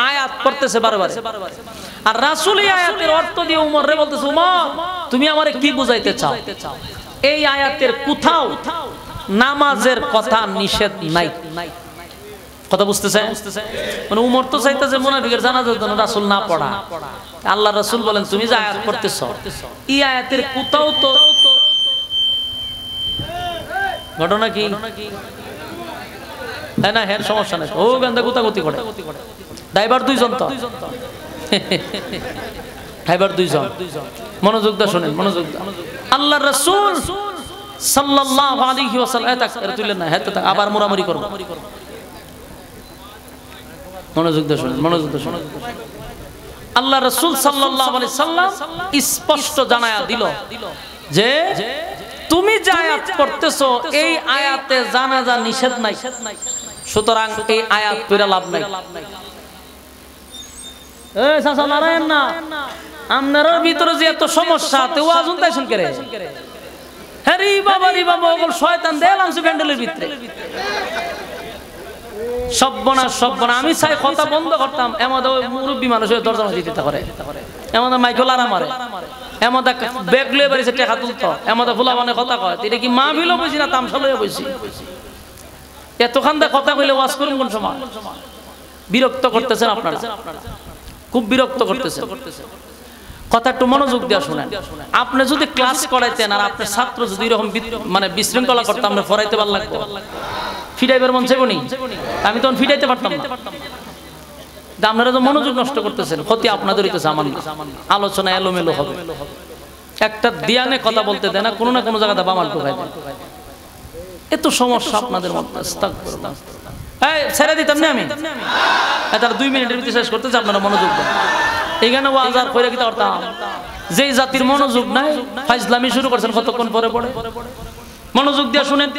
আয়াত করতেছে বারবার, আর রাসূল এই আয়াতের অর্থ দিয়ে উমররে বলতেছে, উমর তুমি আমারে কি বুঝাইতে চাও? এই আয়াতের কোথাও নামাজের কথা নিষেধ নাই। কথা বুঝতেছেন? মানে উমর তো চাইতেছে মুনাফিকের জানাজার জন্য রাসূল না পড়া। আল্লাহ রাসূল বলেন তুমি যে আয়াত পড়তেছো, এই আয়াতের কোথাও তো ঘটনা কি তাই না? হের সমস্যা নাই, ও গান্দা গুতাগুতি করে। ড্রাইভার 2 জন, তো ড্রাইভার 2 জন। মনোযোগ দিয়ে শুনেন, মনোযোগ দিয়ে। আল্লাহ রাসূল সাল্লাল্লাহু আলাইহি ওয়াসাল্লাম এর তুলেন না, হেতে আবার মুরামুরি করব। মনোযোগ দিয়ে শুনেন, মনোযোগ দিয়ে শুনেন। আল্লাহ রাসূল সাল্লাল্লাহু আলাইহি সাল্লাম স্পষ্ট জানায়া দিল যে তুমি যে আয়াত পড়তেছো এই আয়াতে জানাজা নিষেধ নাই, সুতরাং এই আয়াত পড়া লাভ নাই। এই চাচা নারায়ণ না, আপনার ভিতরে যে এত সমস্যা, তে ওয়াজ শুনতেছেন কে রে? হরি বাবা রে বাবা, ওগল শয়তান দেলাম সে প্যান্ডেলের ভিতরে। সব্বনাশ সব্বনাশ। আমি চাই কথা বন্ধ করতাম, এমন মুরব্বী মানুষ দরজা দিতে করে, এমন মাইকেল আরাম মারে, এমন ব্যাগ লয়ে বেরিয়েছে টেকা তুলতো, এমন ফুলা মানে কথা কয়। এটা কি মা বিলো বুঝি না তামসা লয়ে বসি? এতখান দিয়ে কথা কইলে ওয়াজ করুন কোন সময়? বিরক্ত করতেছেন আপনারা, খুব বিরক্ত করতেছেন। কথা একটু মনোযোগ দিয়ে শুনেন। আপনি যদি ক্লাস করাইতেন আর আপনার ছাত্র যদি এরকম মানে বিশৃঙ্খলা করতে, আপনি পড়াইতে ভালো লাগতো? ফিটাইবার মন চাইব নি? আমি তখন ফিটাইতে পারতাম না। আপনারা তো মনোযোগ নষ্ট করতেছেন, ক্ষতি আপনাদের হইতেছে, আমার না। আলোচনা এলোমেলো হবে, একটা দিয়ানে কথা বলতে দেয় না, কোনো না কোনো জায়গাতে বামাল ঢুকাই দেয়। এত সমস্যা আপনাদের মধ্যে। এই ছেড়ে দিতাম না আমি, তার 2 মিনিটের ভিতরে শেষ করতেছে, আপনারা মনোযোগ দেন। এইখানে ওয়াজ আর কইরা কি করতাম? যেই জাতির মনোযোগ নাই, ফাইজলামি শুরু করছেন কতক্ষণ পরে পড়ে। মনোযোগ দিয়ে শুনেন।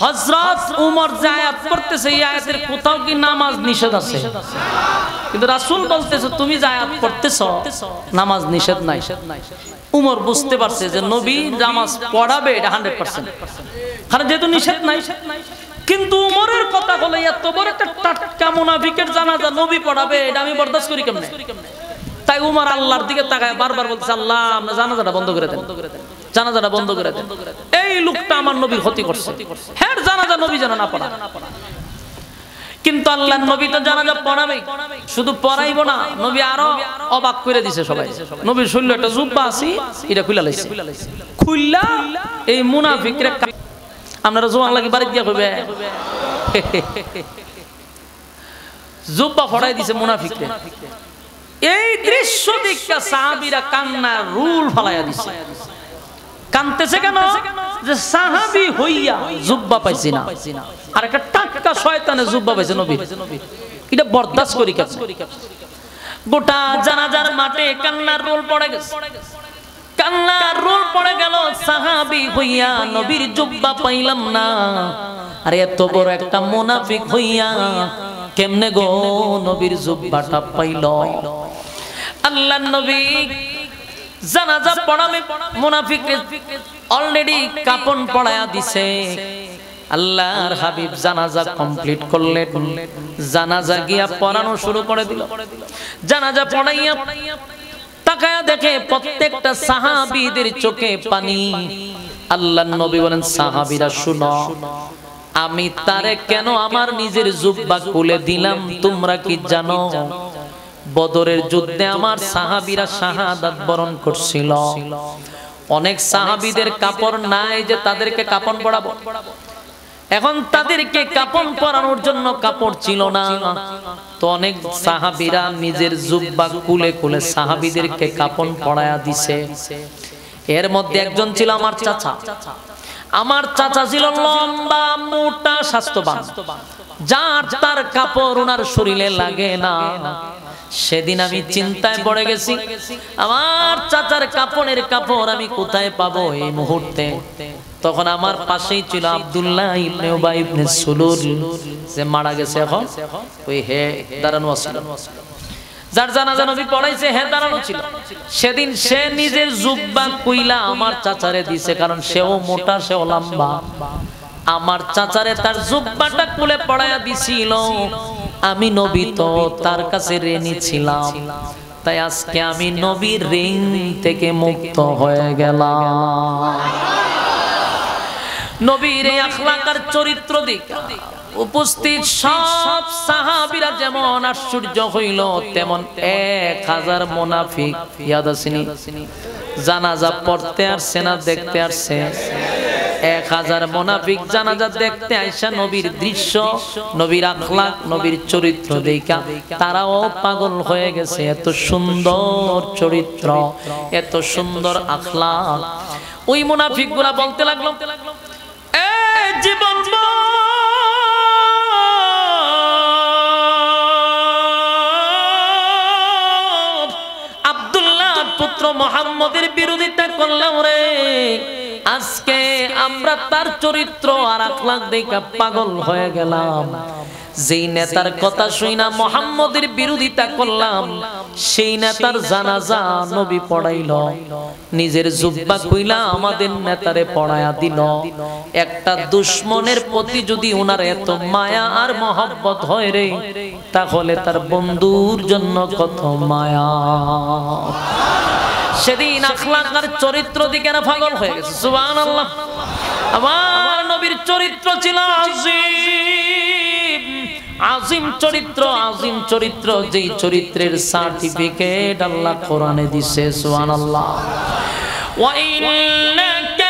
হযরত ওমর যে আয়াত পড়তেছে, এই আয়াতের কোথাও কি নামাজ নিষেধ আছে? কিন্তু রাসূল বলতেছে তুমি যে আয়াত পড়তেছো নামাজ নিষেধ নাই। ওমর বুঝতে পারছে যে নবী নামাজ পড়াবে, এটা 100%, কারণ যেহেতু নিষেধ নাই। কিন্তু ওমরের কথা হলো এত বড় একটা টাটকা মুনাফিকের জানাজা নবী পড়াবে, এটা আমি বরদাস্ত করি কেমনে? তাই ওমর আল্লাহর দিকে তাকায় বারবার বলতেছে, আল্লাহ আপনি জানাজাটা বন্ধ করে দেন। জানাজাটা বন্ধ করে দেন, এই লোকটা আমার নবীর ক্ষতি করছে, হ্যাঁ জানাজা নবী যেন না পড়া। কিন্তু আল্লাহর নবী তো জানাজা পড়াবে, শুধু পড়াইবো না, নবী আরো অবাক করে দিছে সবাই। নবীর শরীরে একটা জুব্বা আছে, এটা খুলে লাইছে, খুললা এই মুনাফিকরে আপনারা জোয়ান লাগি বাড়ি দিয়া কইবে জুব্বা ফড়াই দিছে মুনাফিকরে। এই দৃশ্য দেখা সাহাবীরা কান্নার রুল ফালাইয়া দিছে। কানতেছে কেন? যে সাহাবী হইয়া জুব্বা পাইছি না, আর একটা টাটকা শয়তানে জুব্বা পাইছে নবীর, এটা বরদাস্ত করি কেমন? গোটা জানাজার মাঠে কান্নার রোল পড়ে গেছে, কান্নার রোল পড়ে গেল। সাহাবী হইয়া নবীর জুব্বা পাইলাম না, আর এত বড় একটা মুনাফিক হইয়া কেমনে গো নবীর জুব্বাটা পাইল? আল্লাহর নবী জানাজা পড়াবে, মুনাফিককে অলরেডি কাপন পড়ায়া দিছে। আল্লাহর হাবিব জানাজা কমপ্লিট করলেন, জানাজা গিয়া পড়ানো শুরু করে দিল। জানাজা পড়াইয়া তাকায়া দেখে প্রত্যেকটা সাহাবীদের চোখে পানি। আল্লাহর নবী বলেন, সাহাবীরা শুনো, আমি তারে কেন আমার নিজের জুব্বা খুলে দিলাম তোমরা কি জানো? বদরের যুদ্ধে আমার সাহাবীরা শাহাদাত বরণ করছিল। অনেক সাহাবীদের কাপড় নাই যে তাদেরকে কাপন পরাবো, এখন তাদেরকে কাপন পরানোর জন্য কাপড় ছিল না, তো অনেক সাহাবীরা নিজের জুব্বা খুলে খুলে সাহাবীদেরকে কাপন পরায়া দিছে। এর মধ্যে একজন ছিল আমার চাচা। আমার চাচা ছিল লম্বা মোটা স্বাস্থ্যবান, যার তার কাপড় ওনার শরীরে লাগে না। সেদিন আমি চিন্তায় পড়ে গেছি, আমার চাচার কাপড়ের কাপড় আমি কোথায় পাবো এই মুহূর্তে। তখন আমার পাশেই ছিল আব্দুল্লাহ ইবনে উবাই ইবনে সুলুল, যে মারা গেছে এখন, ওই হে দাঁড়ানো আছিল, যার জানাজা নবী পড়াইছে, হে দাঁড়ানো ছিল। সেদিন সে নিজের জুব্বা কইলা আমার চাচারে দিছে, কারণ সেও মোটা সেও লম্বা। আমার চাচারে তার জুব্বাটা খুলে পড়ায়া দিছিল। আমি নবী তো তার কাছে ঋণী ছিলাম, তাই আজকে আমি নবীর ঋণ থেকে মুক্ত হয়ে গেলাম। নবীর এই আখলাক আর চরিত্র দেখা উপস্থিত সব সাহাবীরা যেমন আশ্চর্য হইল, তেমন 1000 মুনাফিক ইয়াদ আসেনি, জানাজা পড়তে আসছে না, দেখতে আসছে। 1000 মুনাফিক জানাজা দেখতে আইসা নবীর দৃশ্য, নবীর আখলাক, নবীর চরিত্র দেখা তারাও পাগল হয়ে গেছে। এত সুন্দর চরিত্র, এত সুন্দর আখলাক। ওই মুনাফিকগুলা বলতে লাগলো, এই জীবন আব্দুল্লাহ পুত্র মুহাম্মদের বিরোধিতা করলাম রে, আজকে আমরা তার চরিত্র আর আখলাক দেখে পাগল হয়ে গেলাম। যেই নেতার কথা শুইনা মুহাম্মদের বিরোধিতা করলাম, সেই নেতার জানাজা নবী পড়াইল, নিজের জুব্বা কইলা আমাদের নেতারে পড়ায়া দিল। একটা দুশমনের প্রতি যদি ওনার এত মায়া আর মহব্বত হয় রে, তাহলে তার বন্ধুর জন্য কত মায়া। সেদিন আখলাক আর চরিত্র দিকে না পাগল হয়ে গেছে। সুবহানাল্লাহ। আমার নবীর চরিত্র ছিল আজিম, আজিম চরিত্র, আজিম চরিত্র, যেই চরিত্রের সার্টিফিকেট আল্লাহ কোরআনে দিছে। সুবহানাল্লাহ। ওয়া ইন্নাকা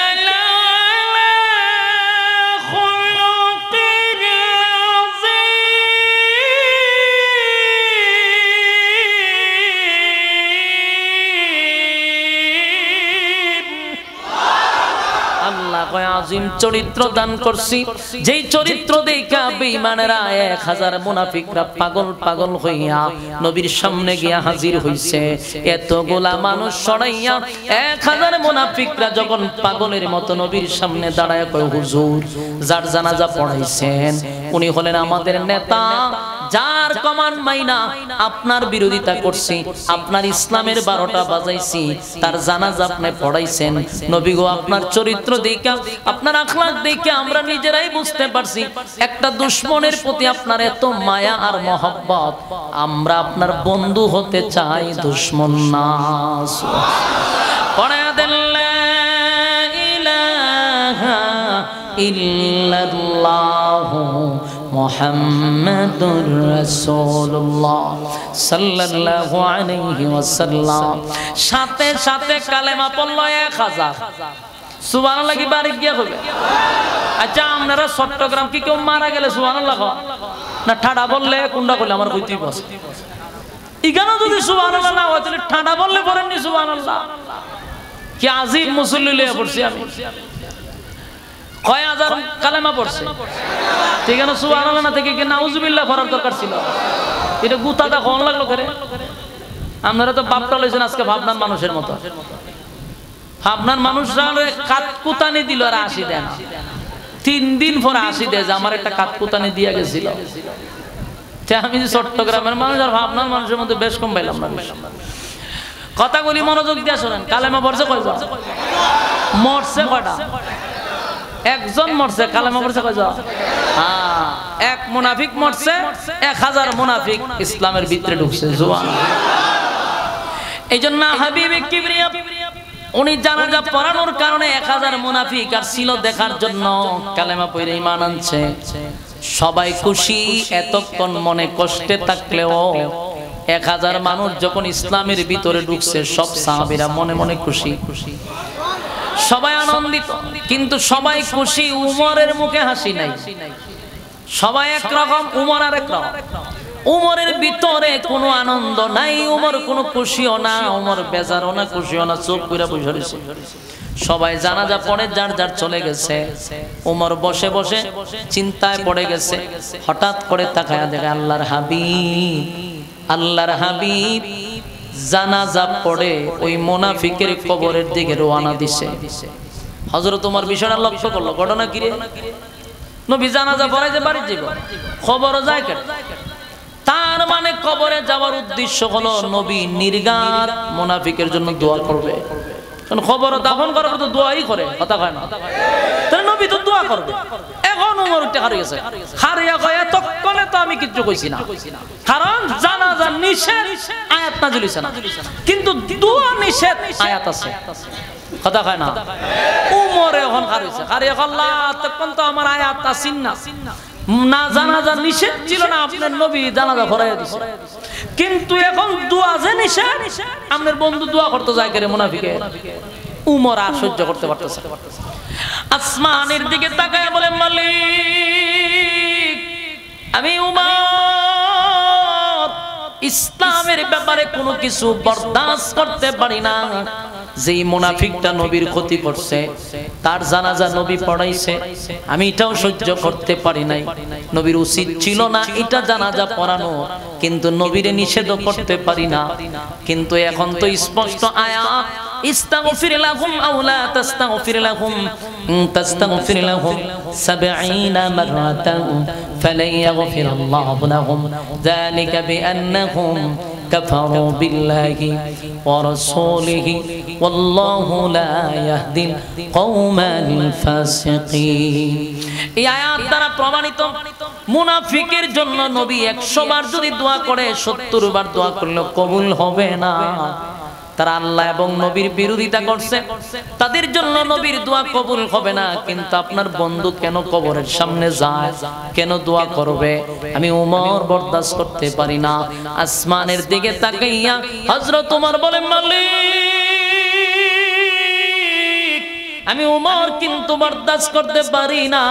আজিম চরিত্র দান করছি, যেই চরিত্র দেখা বেঈমানেরা 1000 মুনাফিকরা পাগল পাগল হইয়া নবীর সামনে গিয়া হাজির হইছে। এতগুলা মানুষ সরাইয়া 1000 মুনাফিকরা যখন পাগলের মতো নবীর সামনে দাঁড়ায় কয়, হুজুর যার জানাজা পড়াইছেন উনি হলেন আমাদের নেতা, যার কমান্ড মাইনা আপনার বিরোধিতা করছি, আপনার ইসলামের 12টা বাজাইছি, তার জানাজা আপনি পড়াইছেন। নবী গো, আপনার চরিত্র দেখা, আপনার আখলাক দেখে আমরা নিজেরাই বুঝতে পারছি একটা দুশমনের প্রতি আপনার এত মায়া আর মহব্বত। আমরা আপনার বন্ধু হতে চাই, দুশমন না। পড়ায়া দিলেন ইল্লাল্লাহু মুহাম্মাদুর রাসূলুল্লাহ সাল্লাল্লাহু আলাইহি ওয়াসাল্লাম। সাথে সাথে কালেমা পড়ল 1000। সুবহানাল্লাহ কি বাড়ি গিয়া হবে? আচ্ছা আপনারা চট্টগ্রাম কি কেউ মারা গেলে সুবহানাল্লাহ না ঠাডা বললে কোনটা করলে আমার কইতেই বস ইগানো যদি সুবহানাল্লাহ না হয় তাহলে ঠাডা বললে পড়েননি সুবহানাল্লাহ। কি আজিব মুসল্লি লইয়া পড়ছি আমি। কয় হাজার কালেমা পড়ছে ঠিক আছে সুবহানাল্লাহ না থেকে কি নাউজুবিল্লাহ পড়ার দরকার ছিল? এটা গুতাটা কোন লাগলো করে? আপনারা তো বাপটা লইছেন আজকে ভাবনার মানুষের মতো। ভাবনার মানুষরা কাতকুতানি দিল আর 80 দেন। 3 দিন পরে 80 দেয় যে আমার একটা কাতকুতানি দিয়া গেছিল। আমি চট্টগ্রামের মানুষ আর ভাবনার মানুষের মধ্যে বেশ কম পাইলাম না। কথাগুলি মনোযোগ দিয়ে শোনেন। কালেমা পড়ছে কয়জন? মরছে কয়টা? একজন মরছে। কালেমা পড়ছে কয়জন? হ্যাঁ, এক মুনাফিক মরছে। 1000 মুনাফিক ইসলামের ভিতরে ঢুকছে। সুবহানাল্লাহ। এইজন্য হাবিবে কিবরিয়া উনি জানাজা পড়ানোর কারণে 1000 মুনাফিক আর ছিল দেখার জন্য কালেমা পড়ে ঈমান আনছে। সবাই খুশি। এতক্ষণ মনে কষ্টে থাকলেও 1000 মানুষ যখন ইসলামের ভিতরে ঢুকছে সব সাহাবীরা মনে মনে খুশি, সবাই আনন্দিত। কিন্তু সবাই খুশি, উমরের মুখে হাসি নাই। সবাই একরকম, উমর আর একরকম। উমরের ভিতরে কোনো আনন্দ নাই, উমর কোনো খুশিও না, উমর বেজারও না, খুশিও না, চুপ করে বসে রয়েছে। সবাই জানাজা পড়ে যার যার চলে গেছে। উমর বসে বসে চিন্তায় পড়ে গেছে। হঠাৎ করে তাকায়া দেখে আল্লাহর হাবিব জানাজা পড়ে ওই মুনাফিকের কবরের দিকে রওনা দিছে। হযরত ওমর বিষয়টা লক্ষ্য করলো। ঘটনা কি রে? নবী জানাজা পড়ে যে বাড়ি যাব, খবরও যায় কেন? তার মানে কবরে যাওয়ার উদ্দেশ্য হলো নবী নির্ঘাত মুনাফিকের জন্য দোয়া করবে। কারণ খবর দাফন করার তো দোয়াই করে, কথা কয় না? তাহলে নবী তো দোয়া করবে। এখন ওমর উঠে হারিয়ে গেছে। হারিয়া কয় এতক্ষণে তো আমি কিছু কইছি না, কারণ জানাজা নিষেধ আয়াত নাযিল হইছে না, কিন্তু দোয়া নিষেধ আয়াত আছে, কথা কয় না? ওমর এখন হারিয়েছে। হারিয়া আল্লাহ তখন তো আমার আয়াত আসিন না, না জানাজা নিষেধ ছিল না, আপনার নবী জানাজা পড়াইয়া দিয়েছে। কিন্তু এখন দোয়া যে নিষেধ, আপনার বন্ধু দোয়া করতে যায় করে মুনাফিকে। উমর আর সহ্য করতে পারতেছে। আসমানের দিকে তাকায় বলে, মালিক আমি উমর ইসলামের ব্যাপারে কোনো কিছু বরদাস্ত করতে পারি না। যেই মুনাফিকটা নবীর ক্ষতি করছে, তার জানাজা নবী পড়াইছে, আমি এটাও সহ্য করতে পারি নাই। নবীর উচিত ছিল না এটা জানাজা পড়ানো, কিন্তু নবীরে নিষেধ করতে পারি না। কিন্তু এখন তো স্পষ্ট আয়াত, ইস্তাগফির লাহুম আও লা তাস্তাগফির লাহুম তাস্তাগফির লাহুম 70 মাররাতান ফালান ইয়াগফিরাল্লাহু লাহুম যালিকা বিআন্নাহুম কাফারু বিল্লাহি ওয়া রাসূলিহি ওয়াল্লাহু লা ইয়াহদিল কওমাল ফাসিকিন। এই আয়াত দ্বারা প্রমাণিত মুনাফিকের জন্য নবী 100 বার যদি দোয়া করে 70 বার দোয়া করলে কবুল হবে না। তারা আল্লাহ এবং নবীর বিরোধিতা করছে, তাদের জন্য নবীর দোয়া কবুল হবে না। কিন্তু আপনার বন্ধু কেন কবরের সামনে যায়, কেন দোয়া করবে? আমি উমর বরদাস্ত করতে পারি না। আসমানের দিকে তাকাইয়া হযরত ওমর বলেন, মালিক আমি উমর কিন্তু বরদাস্ত করতে পারি না।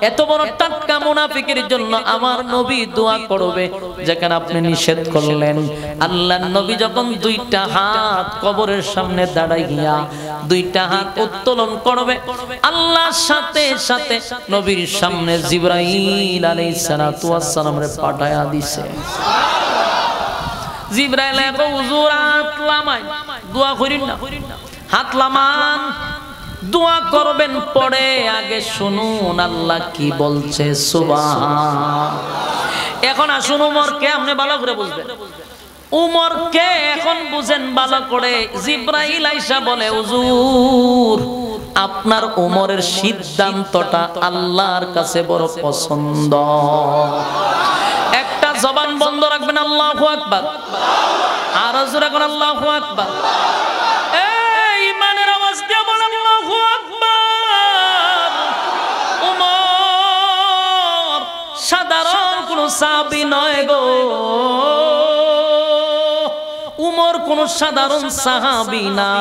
এত বড় টাটকা মুনাফিকের জন্য আমার নবী দোয়া করবে, যেখানে আপনি নিষেধ করলেন। আল্লাহর নবী যখন 2টা হাত কবরের সামনে দাঁড়াইয়া 2টা হাত উত্তোলন করবে, আল্লাহর সাথে সাথে নবীর সামনে জিবরাইল আলাইহিস সালাতু ওয়াস সালামরে পাঠায়া দিছে। জিবরাইল কয়, হুজুর হাত লামাই দোয়া করিন না, হাত লামান, দোয়া করবেন পরে, আগে শুনুন আল্লাহ কি বলছে। সুবহান। এখন আসুন উমর কে আপনি ভালো করে বুঝবেন। উমর কে এখন বুঝেন ভালো করে। জিবরাইল আইসা বলে, হুজুর আপনার উমরের সিদ্ধান্তটা আল্লাহর কাছে বড় পছন্দ। একটা জবান বন্ধ রাখবেন, আল্লাহু আকবার। আর জোরে কোন আল্লাহু আকবার। এই ইমানের আওয়াজ দিয়ে বলেন আল্লাহু আকবার। সাহাবী নয় গো, উমর কোন সাধারণ সাহাবী না,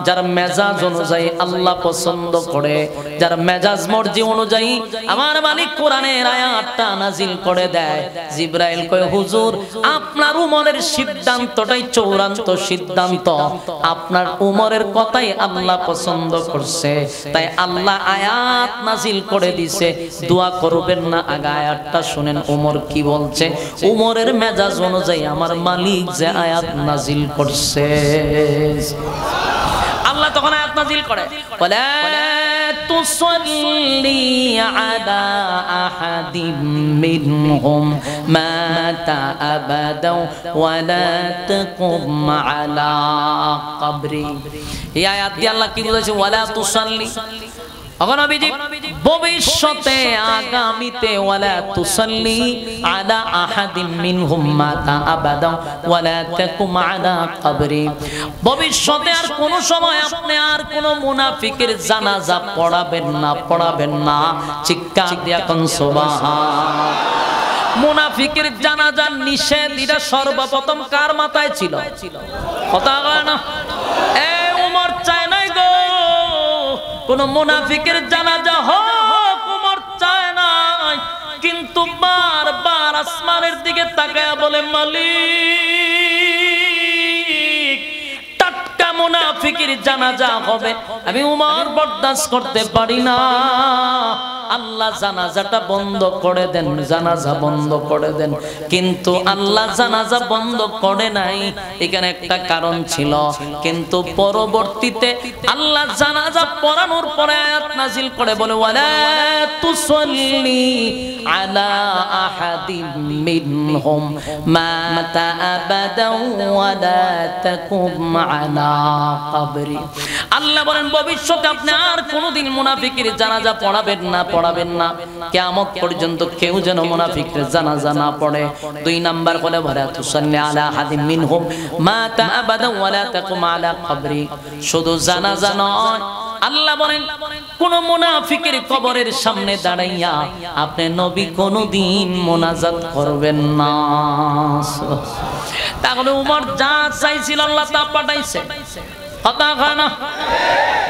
যার মেজাজ অনুযায়ী আল্লাহ পছন্দ করে, যার মেজাজ মর্জি অনুযায়ী আমার মালিক কোরআনের আয়াতটা নাজিল করে দেয়। জিবরাইল কয় হুজুর আপনার উমরের সিদ্ধান্তটাই চূড়ান্ত সিদ্ধান্ত, আপনার উমরের কথাই আল্লাহ পছন্দ করছে, তাই আল্লাহ আয়াত নাজিল করে দিছে, দোয়া করবেন না। আগে আয়াতটা শুনেন উমর কি বলছে। উমরের মেজাজ অনুযায়ী আমার মালিক যে আয়াত নাজিল করছে, আল্লাহ তখন আয়াত নাজিল করে, ওয়ালা তুসাল্লি আলা আহাদিম মিনহুম মাতা আবাদা ওয়ালা তাকুম আলা কবরি। এই আয়াত দিয়ে আল্লাহ কি বলেছে? ওয়ালা তুসাল্লি, ভবিষ্যতে আগামীতে ওয়ালা তুসাল্লি আলা আহাদিম মিনহুম মাতা আবাদা ওয়ালা তাকুম আলা কবরি। ভবিষ্যতে আর কোন সময় আপনি আর কোন মুনাফিকের জানাজা পড়াবেন না। চিৎকার দিয়ে কোন সুবহান। মুনাফিকের জানাজার নিষেধ এটা সর্বপ্রথম কার মাথায় ছিল? কথা বলে না। উমর চায় নাই গো কোন মুনাফিকের জানাজা হোক, উমর চায় নাই, কিন্তু বারবার আসমানের দিকে তাকায়া বলে মালিক টাটকা মুনাফিকের জানাজা হবে, আমি উমর বরদাস্ত করতে পারি না, আল্লাহ জানাজাটা বন্ধ করে দেন, জানাজা বন্ধ করে দেন। কিন্তু আল্লাহ জানাজা বন্ধ করে নাই, এখানে একটা কারণ ছিল। কিন্তু পরবর্তীতে আল্লাহ জানাজা পড়ানোর পরে আয়াত নাজিল করে বলে ওয়ালা তুসাল্লি আলা আহাদিম মিনহুম মাতা আবাদা ওয়ালা তাকুম আলা কবরি। আল্লাহ বলেন ভবিষ্যতে আপনি আর কোনোদিন মুনাফিকের জানাজা পড়াবেন না, কিয়ামত পর্যন্ত কেউ যেন মুনাফিকের জানাজা না পড়ে। 2 নাম্বার হলো ওয়ালা তুসাল্লি আলা আহাদিম মিনহুম মাতা আবাদা ওয়ালা তাকুম আলা কবরি। শুধু জানাজা নয়, আল্লাহ বলেন কোন মুনাফিকের কবরের সামনে দাঁড়াইয়া আপনি নবী কোনদিন মুনাজাত করবেন না। তাহলে উমর যা চাইছিল আল্লাহ তা পাঠাইছে,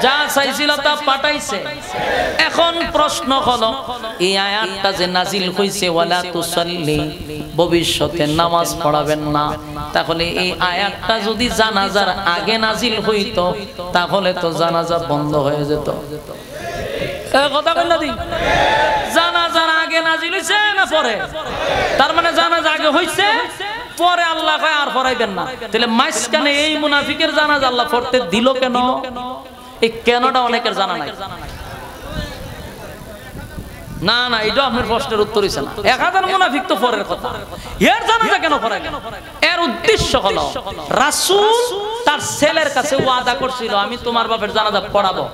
যা চাইছিল তা পাঠাইছে। এখন প্রশ্ন হলো এই আয়াতটা যে নাজিল হইছে ওয়ালা তুসাল্লি, ভবিষ্যতে নামাজ পড়াবেন না, তাহলে এই আয়াতটা যদি জানাজার আগে নাজিল হইতো তাহলে তো জানাজা বন্ধ হয়ে যেত। কথা বল না দি, জানাজার আগে নাজিল হইছে না পরে? তার মানে জানাজা আগে হইছে, পরে আল্লাহ কয় আর পড়াইবেন না। তাহলে মাঝখানে এই মুনাফিকের জানাজা আল্লাহ পড়তে দিল কেন? এই কেনটা অনেকের জানা নাই। না না, এটা আপনার প্রশ্নের উত্তর হইছে না। 1000 মুনাফিক তো পরের কথা, এর জানাজা কেন পড়াইলেন? এর উদ্দেশ্য হলো রাসূল তার ছেলের কাছে ওয়াদা করছিল আমি তোমার বাপের জানাজা পড়াবো,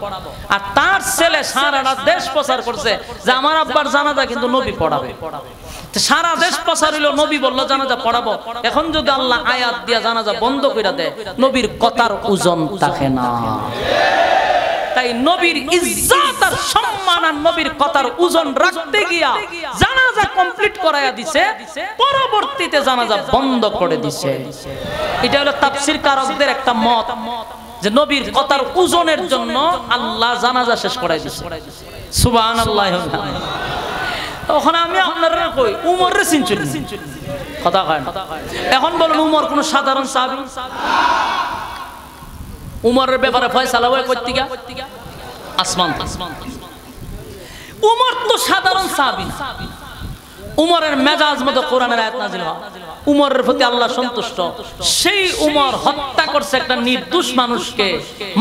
আর তার ছেলে সারা দেশ প্রচার করছে যে আমার আব্বার জানাজা কিন্তু নবী পড়াবে। সারা দেশ প্রচার হইল, নবী বলল জানাজা পড়াবো। এখন যদি আল্লাহ আয়াত দিয়া জানাজা বন্ধ করে দেয়, নবীর কথার ওজন থাকে না। তাই নবীর ইজ্জত আর সম্মান আর নবীর কথার ওজন রাখতে গিয়া জানাজা কমপ্লিট করায়া দিছে, পরবর্তীতে জানাজা বন্ধ করে দিছে। এটা হলো তাফসীর কারকদের একটা মত যে নবীর কথার ওজনের জন্য আল্লাহ জানাজা শেষ করাই দিছে। সুবহানাল্লাহ। ওখানে আমি আপনারা কই উমরের চিনছেন কথা কয় না। এখন বলুন উমর কোন সাধারণ সাহাবী? উমরের ব্যাপারে ফয়সালা হয় কই থেকে? আসমান। উমর তো সাধারণ সাহাবী না। উমরের মেজাজ মতো কোরআনের আয়াত নাযিল হয়, উমরের প্রতি আল্লাহ সন্তুষ্ট। সেই উমর হত্যা করছে একটা নির্দোষ মানুষকে,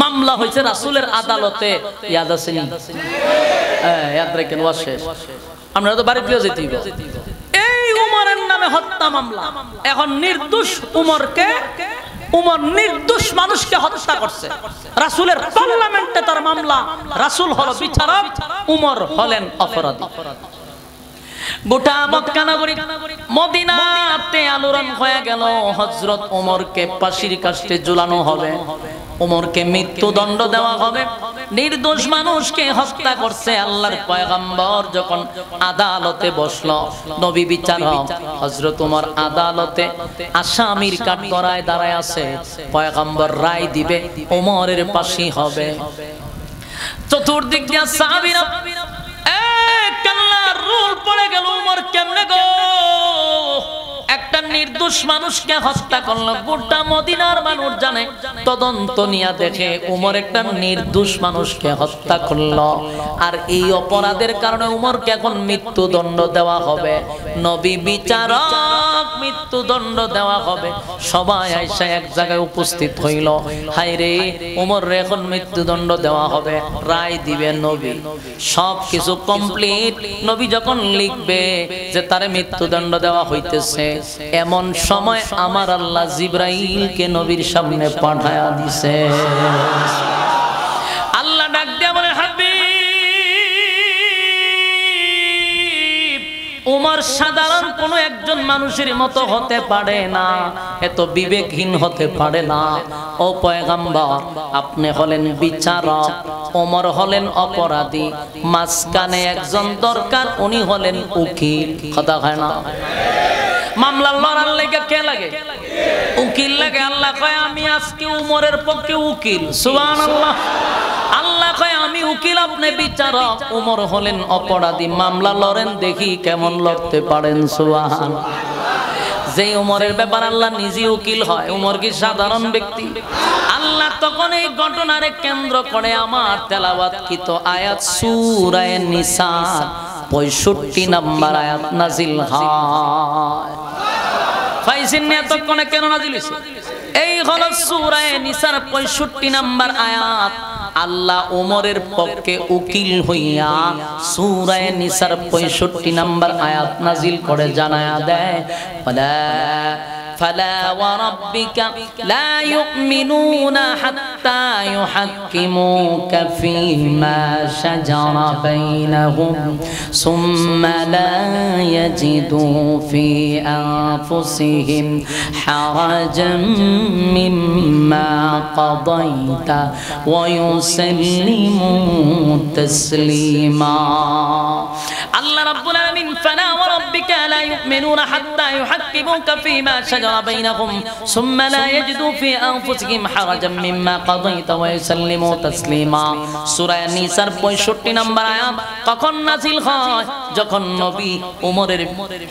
মামলা হয়েছে রাসূলের আদালতে। ইয়াদ আছে নি? ইয়াদ রাখেন। শেষ, আমরা তো বাড়িতে যেতে দিব। এই উমরের নামে হত্যা মামলা। এখন নির্দোষ উমরকে, উমর নির্দোষ মানুষকে হত্যা করছে, রাসূলের পার্লামেন্টে তার মামলা। রাসূল হলো বিচারক, উমর হলেন অপরাধী। গোটা মক্কা নগরী মদিনাতে আলোড়ন হয়ে গেল। হযরত ওমরকে ফাঁসির কাস্টে ঝুলানো হবে, ওমরকে মৃত্যুদণ্ড দেওয়া হবে। নির্দোষ মানুষকে হত্যা করছে। আল্লাহর পয়গম্বর যখন আদালতে বসলো, নবী বিচারক হযরত ওমর আদালতে আসামির কাঠগড়ায় দাঁড়ায় আছে, পয়গম্বর রায় দিবে, ওমরের ফাঁসি হবে। চতুর্দিক দিয়ে সাহাবীরা এক আল্লাহর রূল পড়ে গেল, ওমর কেমনে গো একটা নির্দোষ মানুষকে হত্যা করলো। গোটা মদিনার মানুষ জানে, তদন্ত নিয়ে দেখে উমর একটা নির্দোষ মানুষকে হত্যা করলো, আর এই অপরাধের কারণে উমরকে এখন মৃত্যুদণ্ড দেওয়া হবে। নবী বিচারক, মৃত্যুদণ্ড দেওয়া হবে। সবাই আইসা এক জায়গায় উপস্থিত হইল, হায় রে উমর রে এখন মৃত্যুদণ্ড দেওয়া হবে, রায় দিবে নবী। সব কিছু কমপ্লিট। নবী যখন লিখবে যে তারে মৃত্যুদণ্ড দেওয়া হইতেছে, এমন সময় আমার আল্লাহ জিবরাইলকে নবীর সামনে পাঠায়া দিছে। আল্লাহ ডাক দিয়া বলে, হাবিব, উমর সাধারণ কোন একজন মানুষের মতো হতে পারে না, এত বিবেকহীন হতে পারে না। ও পয়গম্বর, আপনি হলেন বিচারক, ওমর হলেন অপরাধী, মাঝখানে একজন দরকার, উনি হলেন উকিল। কথা হয় না? মামলা লড়ার লেগে কে লাগে? উকিল লাগে। আল্লাহ কয় আমি আজকে উমরের পক্ষে উকিল। সুবহানাল্লাহ। আল্লাহ কয় আমি উকিল, আপনি বিচারক। উমর হলেন অপরাধী, মামলা লড়েন, দেখি কেমন লড়তে পারেন। সুবহানাল্লাহ। যে উমরের ব্যাপার আল্লাহ নিজে উকিল হয়, উমর কি সাধারণ ব্যক্তি? আল্লাহ তখন এই ঘটনারে কেন্দ্র করে আমার তেলাওয়াতকৃত আয়াত সূরা নিসা 65 নম্বর আয়াত নাজিল হয়। ফাইজিন এতক্ষণে কেন নাজিল হইছে? এই হলো সূরা নিসার 65 নম্বর আয়াত। আল্লাহ ওমরের পক্ষে উকিল হইয়া সূরা নিসার 65 নম্বর আয়াত নাজিল করে জানায়া দেয়, فلا وربك لا يؤمنون حتى يحكموك فيما شجر بينهم ثم لا يجدوا في أنفسهم حرجا مما قضيت ويسلموا تسليما. الله رب العالمين فلا وربك لا يؤمنون حتى يحكموك فيما شجر بينهم ثم لا يجدوا في أنفسهم حرجا مما قضيت ويسلموا تسليما. সূরা নিসার 65 নম্বর আয়াত কখন নাযিল হয়? যখন নবী ওমরের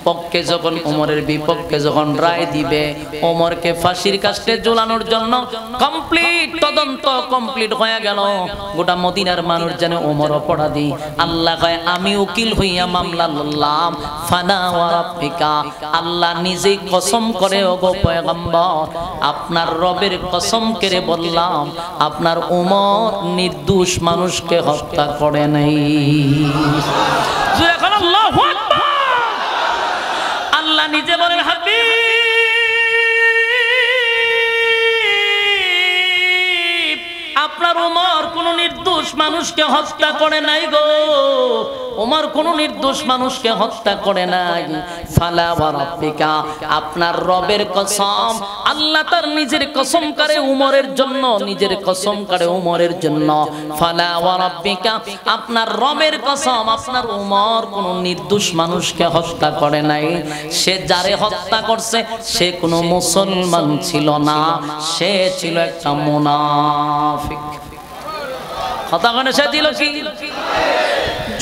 পক্ষে, যখন ওমরের বিপক্ষে যখন রায় দিবে, ওমরকে ফাঁসির কাস্টে ঝুলানোর জন্য কমপ্লিট তদন্ত কমপ্লিট হয়ে গেল। গোটা মদিনার মানুষ জানে ওমর অপরাধী। আল্লাহ কয় আমি উকিল হইয়া মামলা লড়লাম। ফানা ওয়া রাব্বিকা, আল্লাহ নিজেই কসম করে, ওগো পয়গম্বর, আপনার রবের কসম করে বললাম, আপনার ওমর নির্দোষ মানুষকে হত্যা করে নাই। আল্লাহু আকবার। আল্লাহ নিজে বলেন, হাবিব, আপনার ওমর কোন নির্দোষ মানুষকে হত্যা করে নাই গো। ওমর কোন নির্দোষ মানুষকে হত্যা করে নাই। ফালা ওয়া রাব্বিকা, আপনার রবের কসম। আল্লাহ তার নিজের কসম করে উমরের জন্য, নিজের কসম করে উমরের জন্য। ফালা ওয়া রাব্বিকা, আপনার রবের কসম, আপনার উমর কোন নির্দোষ মানুষকে হত্যা করে নাই। সে যারে হত্যা করছে সে কোনো মুসলমান ছিল না, সে ছিল একটা মুনাফিক। হত্যা করে সে দিল কি?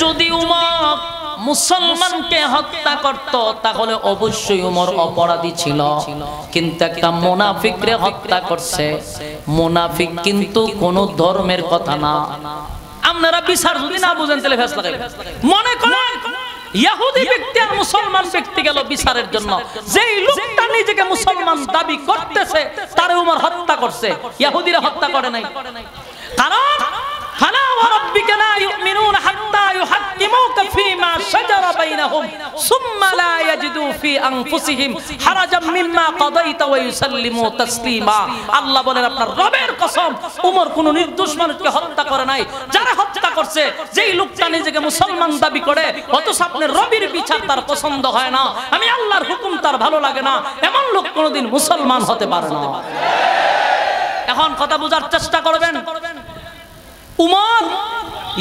যদি উমর মুসলমানকে হত্যা করত তাহলে অবশ্যই উমর অপরাধী ছিল, কিন্তু একটা মুনাফিকরে হত্যা করছে। মুনাফিক কিন্তু কোন ধর্মের কথা না। আপনারা বিচার যদি না বুঝেন তাহলে ফেস লাগাই। মনে করেন ইহুদি ব্যক্তি আর মুসলমান ব্যক্তি গেল বিচারের জন্য, যেই লোকটা নিজেকে মুসলমান দাবি করতেছে তারে উমর হত্যা করছে, ইহুদিরা হত্যা করে নাই। কারণ ফালা ওয়া রাব্বিকা লা ইউমিনুনা হাত্তা ইউহাক্কিমুকা ফীমা শাজারা বাইনাহুম সুম্মা লা ইয়াজিদু ফী আনফুসিহিম হারাজাম মিম্মা কাদাইতা ওয়া ইউসাল্লিমু তাসলিমা। আল্লাহ বলেন আপনার রবের কসম, উমর কোন নির্দোষ মানুষকে হত্যা করে নাই। যারা হত্যা করছে, যেই লোকটা নিজেকে মুসলমান দাবি করে অথচ আপনার রবের বিচার তার পছন্দ হয় না, আমি আল্লাহর হুকুম তার ভালো লাগে না, এমন লোক কোনোদিন মুসলমান হতে পারে না। এখন কথা বোঝার চেষ্টা করবেন। উমর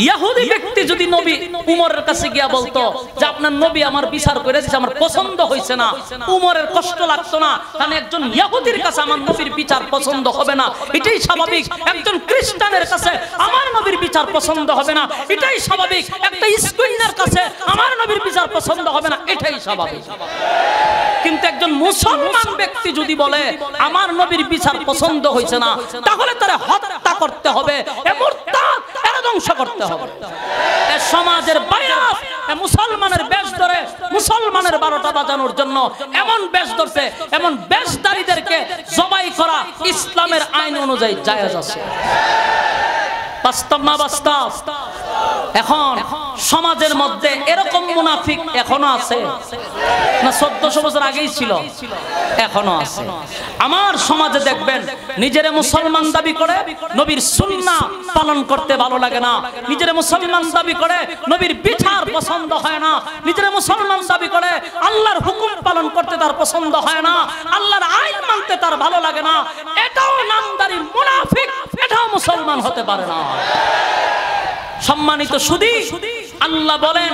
ইহুদি ব্যক্তি যদি নবী উমরের কাছে গিয়া বলতো যে আপনার নবী আমার বিচার করে দিয়েছে, আমার পছন্দ হইছে না, উমরের কষ্ট লাগতো না, কারণ একজন ইহুদির কাছে আমার নবীর বিচার পছন্দ হবে না, এটাই স্বাভাবিক। একজন খ্রিস্টানের কাছে আমার নবীর বিচার পছন্দ হবে না, এটাই স্বাভাবিক। একটা ইস্কনের কাছে আমার নবীর বিচার পছন্দ হবে না, এটাই স্বাভাবিক। কিন্তু একজন মুসলমান ব্যক্তি যদি বলে আমার নবীর বিচার পছন্দ হইছে না, তাহলে তারে হত্যা করতে হবে, এ মুরতাদ, এর ধ্বংস করতে হবে। এ সমাজের বাইরাত, এ মুসলমানের বেশ ধরে মুসলমানের 12টা বাজানোর জন্য এমন বেশ ধরছে, এমন বেশধারীদেরকে জবাই করা ইসলামের আইন অনুযায়ী জায়েজ আছে। বাস্তব না বাস্তব? এখন সমাজের মধ্যে এরকম মুনাফিক এখনো আছে না? 1400 বছর আগেই ছিল, এখনো আছে। আমার সমাজে দেখবেন নিজেরে মুসলমান দাবি করে নবীর সুন্নাহ পালন করতে ভালো লাগে না, নিজেরে মুসলমান দাবি করে নবীর বিচার পছন্দ হয় না, নিজেরে মুসলমান দাবি করে আল্লাহর হুকুম পালন করতে তার পছন্দ হয় না, আল্লাহর আইন মানতে তার ভালো লাগে না। এটাও নামদারি মুনাফিক, এটাও মুসলমান হতে পারে না। সম্মানিত সুধী, আল্লাহ বলেন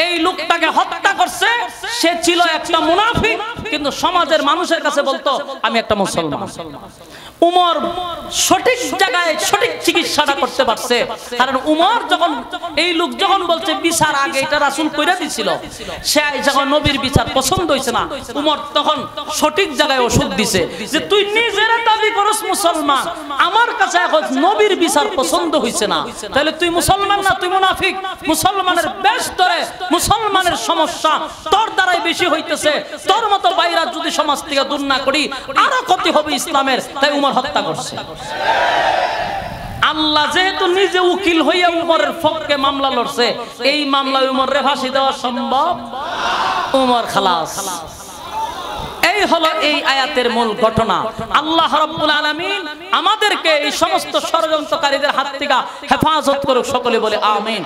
এই লোকটাকে হত্যা করছে, সে ছিল একটা মুনাফিক, কিন্তু সমাজের মানুষের কাছে বলতো আমি একটা মুসলমান। উমর সঠিক জায়গায় সঠিক চিকিৎসাটা করতে পারছে, কারণ উমর যখন এই লোক যখন বলছে বিচার আগে এটা রাসূল কইরা দিছিল, সে যখন নবীর বিচার পছন্দ হইছে না, উমর তখন সঠিক জায়গায় ওষুধ দিছে যে তুই নিজের দাবি করস মুসলমান, আমার কাছে এখন নবীর বিচার পছন্দ হইছে না, তাহলে তুই মুসলমান না, তুই মুনাফিক। মুসলমানের বেশ ধরে মুসলমানের সমস্যা তোর দ্বারাই বেশি হইতেছে, তোর মতো বাইরা যদি সমাজ থেকে দূর না করি আরো ক্ষতি হবে ইসলামের, তাই উমর হত্যা করছে। আল্লাহ যেহেতু নিজে উকিল হইয়া উমরের পক্ষে মামলা লড়ছে, এই মামলায় উমরের ফাঁসি দেওয়া সম্ভব, উমর খালাস। এই হলো এই আয়াতের মূল ঘটনা। আল্লাহ রাব্বুল আলামিন আমাদেরকে এই সমস্ত ষড়যন্ত্রকারীদের হাত থেকে হেফাজত করুক, সকলে বলে আমিন।